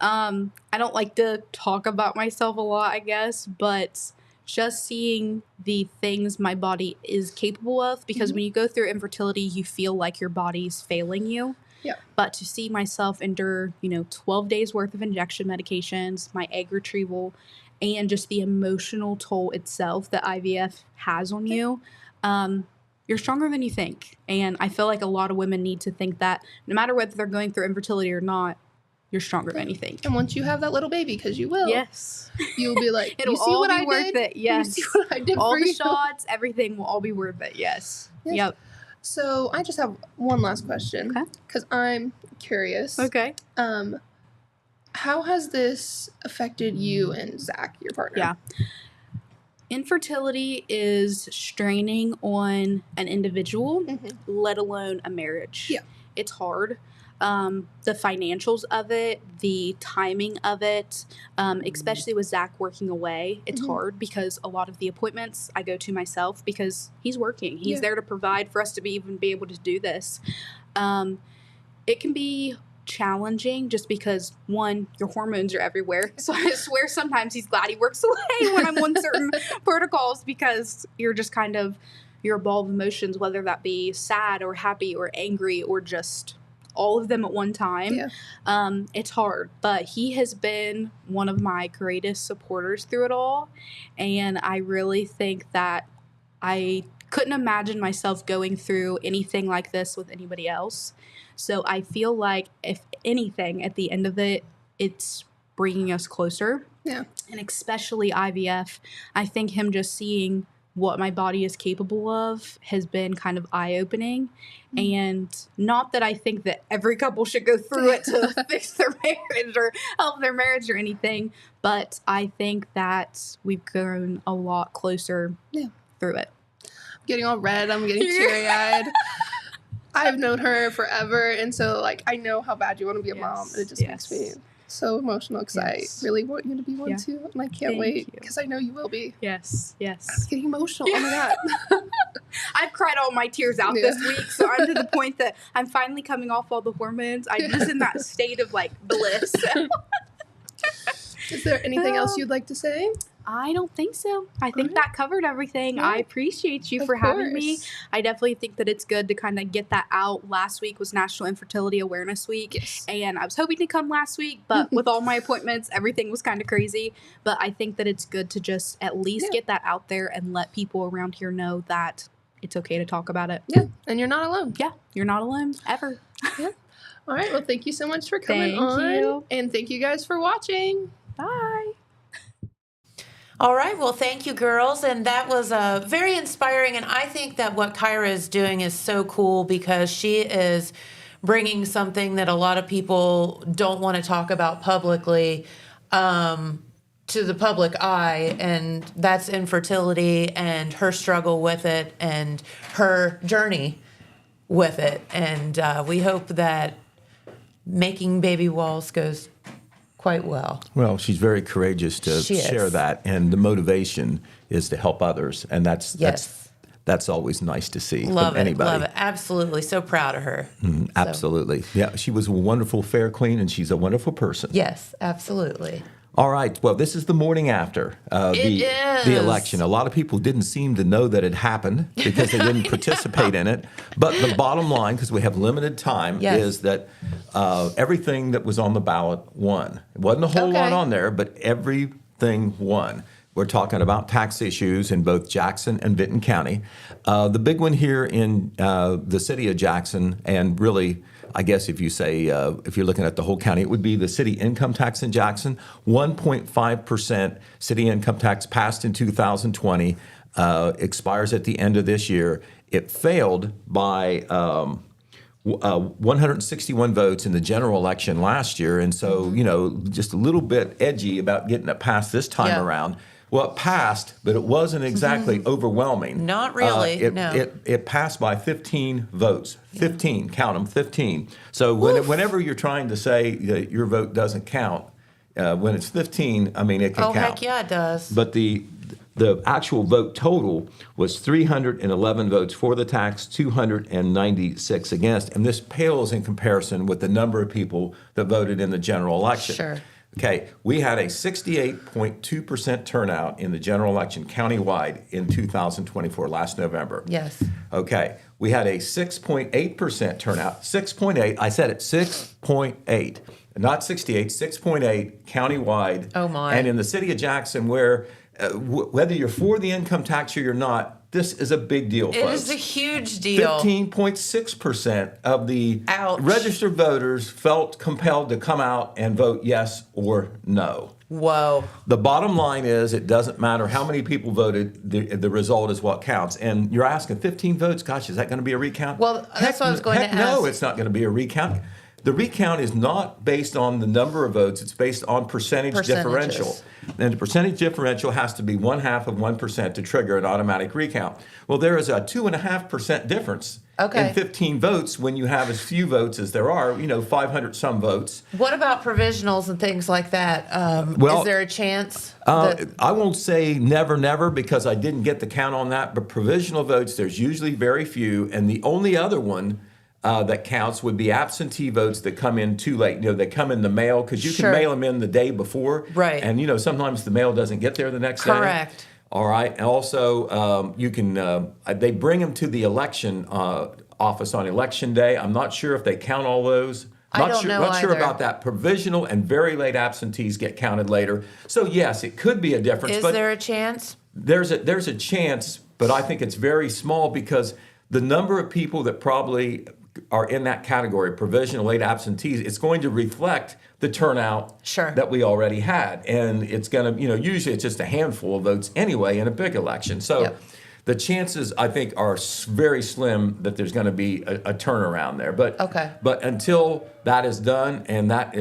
I don't like to talk about myself a lot, I guess, but just seeing the things my body is capable of, because when you go through infertility, you feel like your body's failing you. But to see myself endure, 12 days worth of injection medications, my egg retrieval, and just the emotional toll itself that IVF has on you, you're stronger than you think. And I feel like a lot of women need to think that no matter whether they're going through infertility or not, you're stronger than you think. And once you have that little baby, because you will, you'll be like, it'll you see all what be I worth did? it. Yes. You see what I did all for the you? shots, everything will all be worth it. Yes. Yep. So I just have one last question, because I'm curious. Okay. How has this affected you and Zach, your partner? Yeah. Infertility is straining on an individual, let alone a marriage. Yeah. It's hard. the financials of it, the timing of it, especially with Zach working away, it's hard because a lot of the appointments I go to myself because he's working. He's there to provide for us to be able to do this. It can be challenging just because, one, your hormones are everywhere. So I swear sometimes he's glad he works away when I'm on certain protocols because you're just kind of, you're a ball of emotions, whether that be sad or happy or angry or just all of them at one time. It's hard, but he has been one of my greatest supporters through it all. And I really think that I couldn't imagine myself going through anything like this with anybody else. So I feel like if anything, at the end of it, it's bringing us closer. And especially IVF, I think him just seeing what my body is capable of has been kind of eye-opening. And not that I think that every couple should go through it to fix their marriage or help their marriage or anything, but I think that we've grown a lot closer through it. I'm getting all red. I'm getting teary-eyed. I've known her forever, and so, like, I know how bad you want to be a mom, and it just makes me so emotional because I really want you to be one too, and I can't wait because I know you will be. Yes. I'm getting emotional. Oh my God. I've cried all my tears out this week, so I'm to the point that I'm finally coming off all the hormones. I'm just in that state of, like, bliss. Is there anything else you'd like to say? I don't think so. I think that covered everything. I appreciate you for having me. I definitely think that it's good to kind of get that out. Last week was National Infertility Awareness Week, and I was hoping to come last week, but with all my appointments, everything was kind of crazy. But I think that it's good to just at least get that out there and let people around here know that it's okay to talk about it. And you're not alone. You're not alone, ever. All right, well, thank you so much for coming Thank on. you. And thank you guys for watching. Bye. All right. Well, thank you, girls. And that was very inspiring. And I think that what Kyra is doing is so cool because she is bringing something that a lot of people don't want to talk about publicly to the public eye. And that's infertility and her struggle with it and her journey with it. And we hope that making baby walls goes quite well. Well, she's very courageous to share that, and the motivation is to help others, and that's always nice to see from anybody. Love it. Absolutely. So proud of her. Absolutely. Yeah, she was a wonderful fair queen, and she's a wonderful person. Yes, absolutely. All right. Well, this is the morning after the election. A lot of people didn't seem to know that it happened because they didn't participate in it. But the bottom line, because we have limited time, is that everything that was on the ballot won. It wasn't a whole lot on there, but everything won. We're talking about tax issues in both Jackson and Vinton County. The big one here in the city of Jackson, and really, I guess if you say, if you're looking at the whole county, it would be the city income tax in Jackson. 1.5% city income tax passed in 2020, expires at the end of this year. It failed by 161 votes in the general election last year. And so, you know, just a little bit edgy about getting it passed this time around. Well, it passed, but it wasn't exactly overwhelming. Not really, no. It passed by 15 votes. 15, count them, 15. So whenever you're trying to say that your vote doesn't count, when it's 15, I mean, it can count. Oh, heck yeah, it does. But the actual vote total was 311 votes for the tax, 296 against, and this pales in comparison with the number of people that voted in the general election. Sure. Okay, we had a 68.2% turnout in the general election countywide in 2024, last November. Yes. Okay, we had a 6.8% turnout. 6.8, I said it, 6.8. Not 68, 6.8 countywide. Oh, my. And in the city of Jackson, where whether you're for the income tax or you're not, this is a big deal, folks. It is a huge deal. 15.6% of the registered voters felt compelled to come out and vote yes or no. Whoa. The bottom line is it doesn't matter how many people voted, the result is what counts. And you're asking 15 votes, gosh, is that going to be a recount? Well, that's what I was going to ask. No, it's not going to be a recount. The recount is not based on the number of votes. It's based on percentage differential. And the percentage differential has to be 0.5% to trigger an automatic recount. Well, there is a 2.5% difference in 15 votes when you have as few votes as there are, 500 some votes. What about provisionals and things like that? Is there a chance? I won't say never because I didn't get the count on that, but provisional votes, there's usually very few. And the only other one that counts would be absentee votes that come in too late. They come in the mail because you can mail them in the day before. Right. And, sometimes the mail doesn't get there the next day. Correct. All right. And also, you can, they bring them to the election office on election day. I'm not sure if they count all those. Not sure about that. Provisional and very late absentees get counted later. So, yes, it could be a difference. Is there a chance? There's a chance, but I think it's very small because the number of people that probably are in that category, provisional, late absentees, it's going to reflect the turnout that we already had. And it's going to, usually it's just a handful of votes anyway in a big election. So the chances, I think, are very slim that there's going to be a turnaround there. But until that is done, and that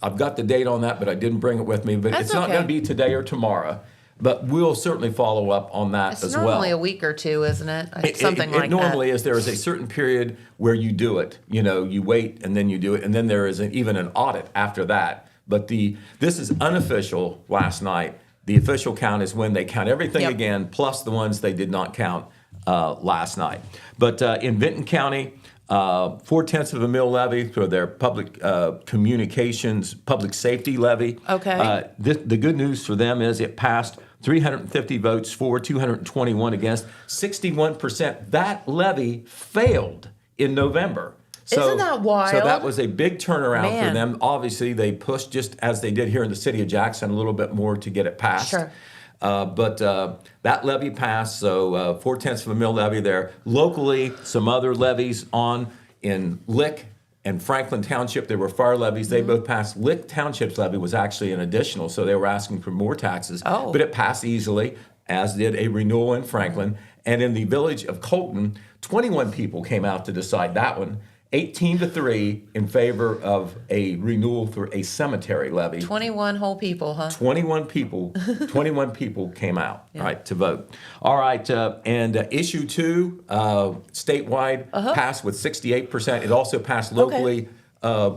I've got the date on that, but I didn't bring it with me. But it's not going to be today or tomorrow. But we'll certainly follow up on that as well. It's normally a week or two, isn't it? Something like that. It normally is. There is a certain period where you do it. You wait and then you do it, and then there is even an audit after that. But this is unofficial last night. The official count is when they count everything again, plus the ones they did not count last night. But in Vinton County, 0.4 of a mill levy for their public communications, public safety levy. Okay. The good news for them is it passed 350 votes for, 221 against, 61%. That levy failed in November. Isn't that wild? So that was a big turnaround for them. Obviously, they pushed, just as they did here in the city of Jackson, a little bit more to get it passed. Sure. But that levy passed, so 0.4 of a mill levy there. Locally, some other levies in Lick and Franklin Township, there were fire levies. They both passed. Lick Township's levy was actually an additional, so they were asking for more taxes. Oh. But it passed easily, as did a renewal in Franklin. And in the village of Colton, 21 people came out to decide that one. 18-3 in favor of a renewal for a cemetery levy. 21 whole people, huh? 21 people came out, right, to vote. All right, and issue 2, statewide, passed with 68%. It also passed locally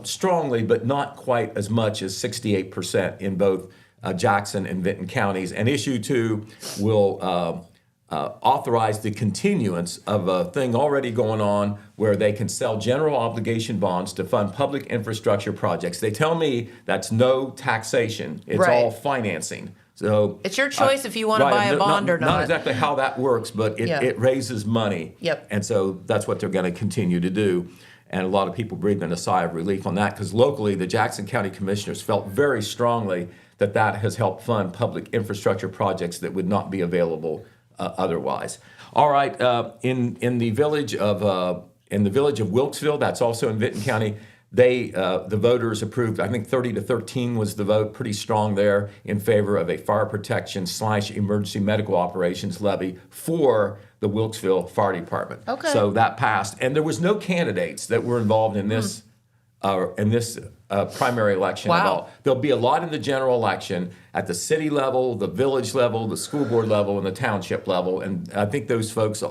strongly, but not quite as much as 68% in both Jackson and Vinton counties. And issue 2 will authorize the continuance of a thing already going on where they can sell general obligation bonds to fund public infrastructure projects. They tell me that's no taxation. It's all financing. So it's your choice if you want to buy a bond or not. Not exactly how that works, but it raises money. Yep. And so that's what they're going to continue to do. And a lot of people breathing a sigh of relief on that because locally the Jackson County Commissioners felt very strongly that has helped fund public infrastructure projects that would not be available otherwise. All right, in the village of Wilkesville, that's also in Vinton County, the voters approved, I think 30-13 was the vote, pretty strong there in favor of a fire protection / emergency medical operations levy for the Wilkesville Fire Department. Okay. So that passed, and there was no candidates that were involved in this primary election at all. There'll be a lot in the general election at the city level, the village level, the school board level, and the township level. And I think those folks,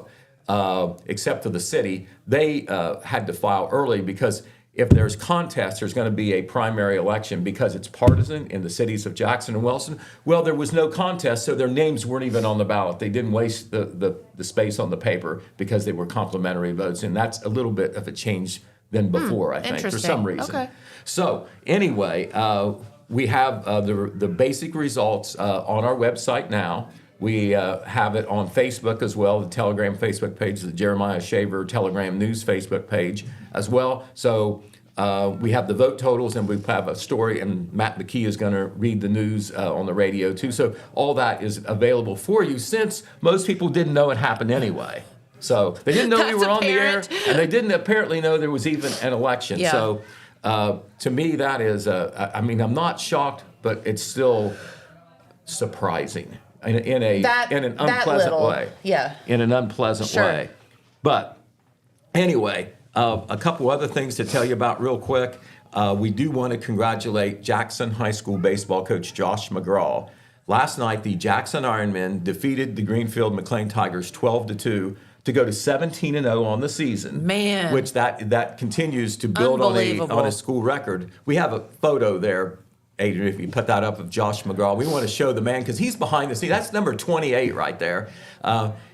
except for the city, they had to file early because if there's contest, there's going to be a primary election because it's partisan in the cities of Jackson and Wilson. Well, there was no contest, so their names weren't even on the ballot. They didn't waste the space on the paper because they were complementary votes. And that's a little bit of a change than before, I think, for some reason. Okay. So anyway, we have the basic results on our website now. We have it on Facebook as well, the Telegram Facebook page, the Jeremiah Shaver Telegram News Facebook page as well. So we have the vote totals, and we have a story, and Matt McKee is going to read the news on the radio too. So all that is available for you since most people didn't know it happened anyway. So they didn't know we were on the air, and they didn't apparently know there was even an election. Yeah. So to me, that is, I'm not shocked, but it's still surprising in an unpleasant way. Yeah. In an unpleasant way. But anyway, A couple other things to tell you about real quick. We do want to congratulate Jackson High School baseball coach Josh McGraw. Last night, the Jackson Ironmen defeated the Greenfield McLean Tigers 12-2 to go to 17-0 on the season. Man. Which that continues to build on a school record. We have a photo there, Adrian, if you put that up, of Josh McGraw. We want to show the man because he's behind the scenes. That's number 28 right there.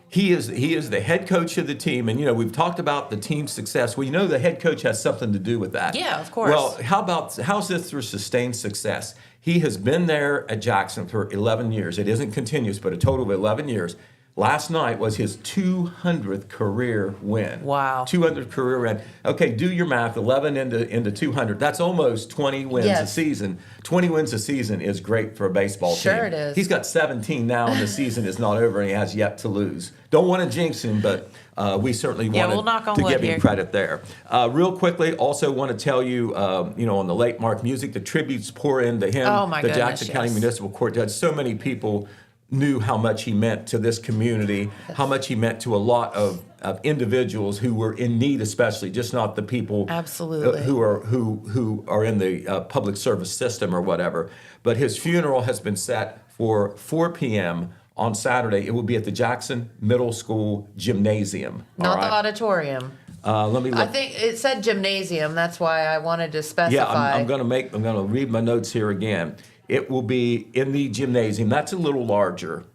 He is the head coach of the team, and we've talked about the team's success. Well, the head coach has something to do with that. Yeah, of course. Well, how's this for sustained success? He has been there at Jackson for 11 years. It isn't continuous, but a total of 11 years. Last night was his 200th career win. Wow. 200th career win. Okay, do your math. 11 into 200. That's almost 20 wins a season. 20 wins a season is great for a baseball team. Sure it is. He's got 17 now, and the season is not over, and he has yet to lose. Don't want to jinx him, but we certainly want to give him credit there. Real quickly, also want to tell you, on the late Mark Music, the tributes pour into him. Oh, my goodness, Jackson County Municipal Court Judge. So many people knew how much he meant to this community, how much he meant to a lot of individuals who were in need, especially, just not the people absolutely who are in the public service system or whatever. But his funeral has been set for 4 p.m. on Saturday. It will be at the Jackson Middle School Gymnasium. Not the auditorium. Let me look. I think it said gymnasium. That's why I wanted to specify. Yeah, I'm going to read my notes here again. It will be in the gymnasium. That's a little larger,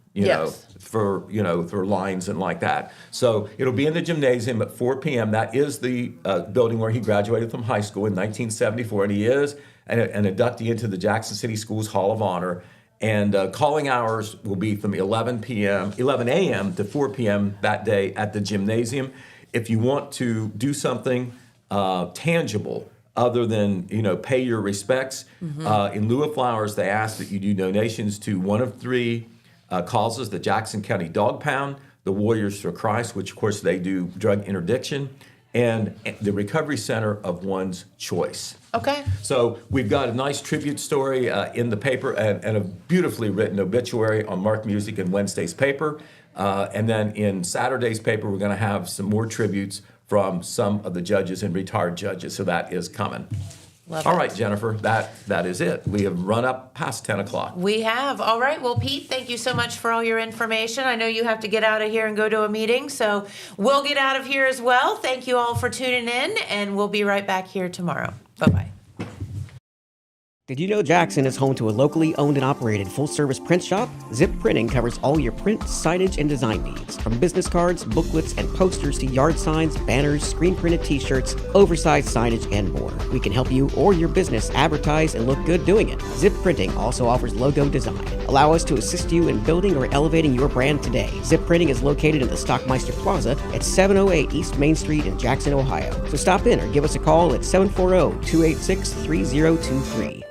for lines and like that. So it'll be in the gymnasium at 4 p.m. That is the building where he graduated from high school in 1974, and he is an inductee into the Jackson City Schools Hall of Honor. And calling hours will be from 11 a.m. to 4 p.m. that day at the gymnasium. If you want to do something tangible, other than pay your respects, in lieu of flowers, they ask that you do donations to one of 3 causes: the Jackson County Dog Pound, the Warriors for Christ, which of course they do drug interdiction, and the Recovery Center of One's Choice. Okay. So we've got a nice tribute story in the paper and a beautifully written obituary on Mark Music in Wednesday's paper, and then in Saturday's paper we're going to have some more tributes from some of the judges and retired judges. So that is coming. All right, Jennifer, that is it. We have run up past 10 o'clock. We have. All right. Well, Pete, thank you so much for all your information. I know you have to get out of here and go to a meeting, so we'll get out of here as well. Thank you all for tuning in, and we'll be right back here tomorrow. Bye-bye. Did you know Jackson is home to a locally owned and operated full-service print shop? Zip Printing covers all your print, signage, and design needs. From business cards, booklets, and posters to yard signs, banners, screen-printed t-shirts, oversized signage, and more. We can help you or your business advertise and look good doing it. Zip Printing also offers logo design. Allow us to assist you in building or elevating your brand today. Zip Printing is located in the Stockmeister Plaza at 708 East Main Street in Jackson, Ohio. So stop in or give us a call at 740-286-3023.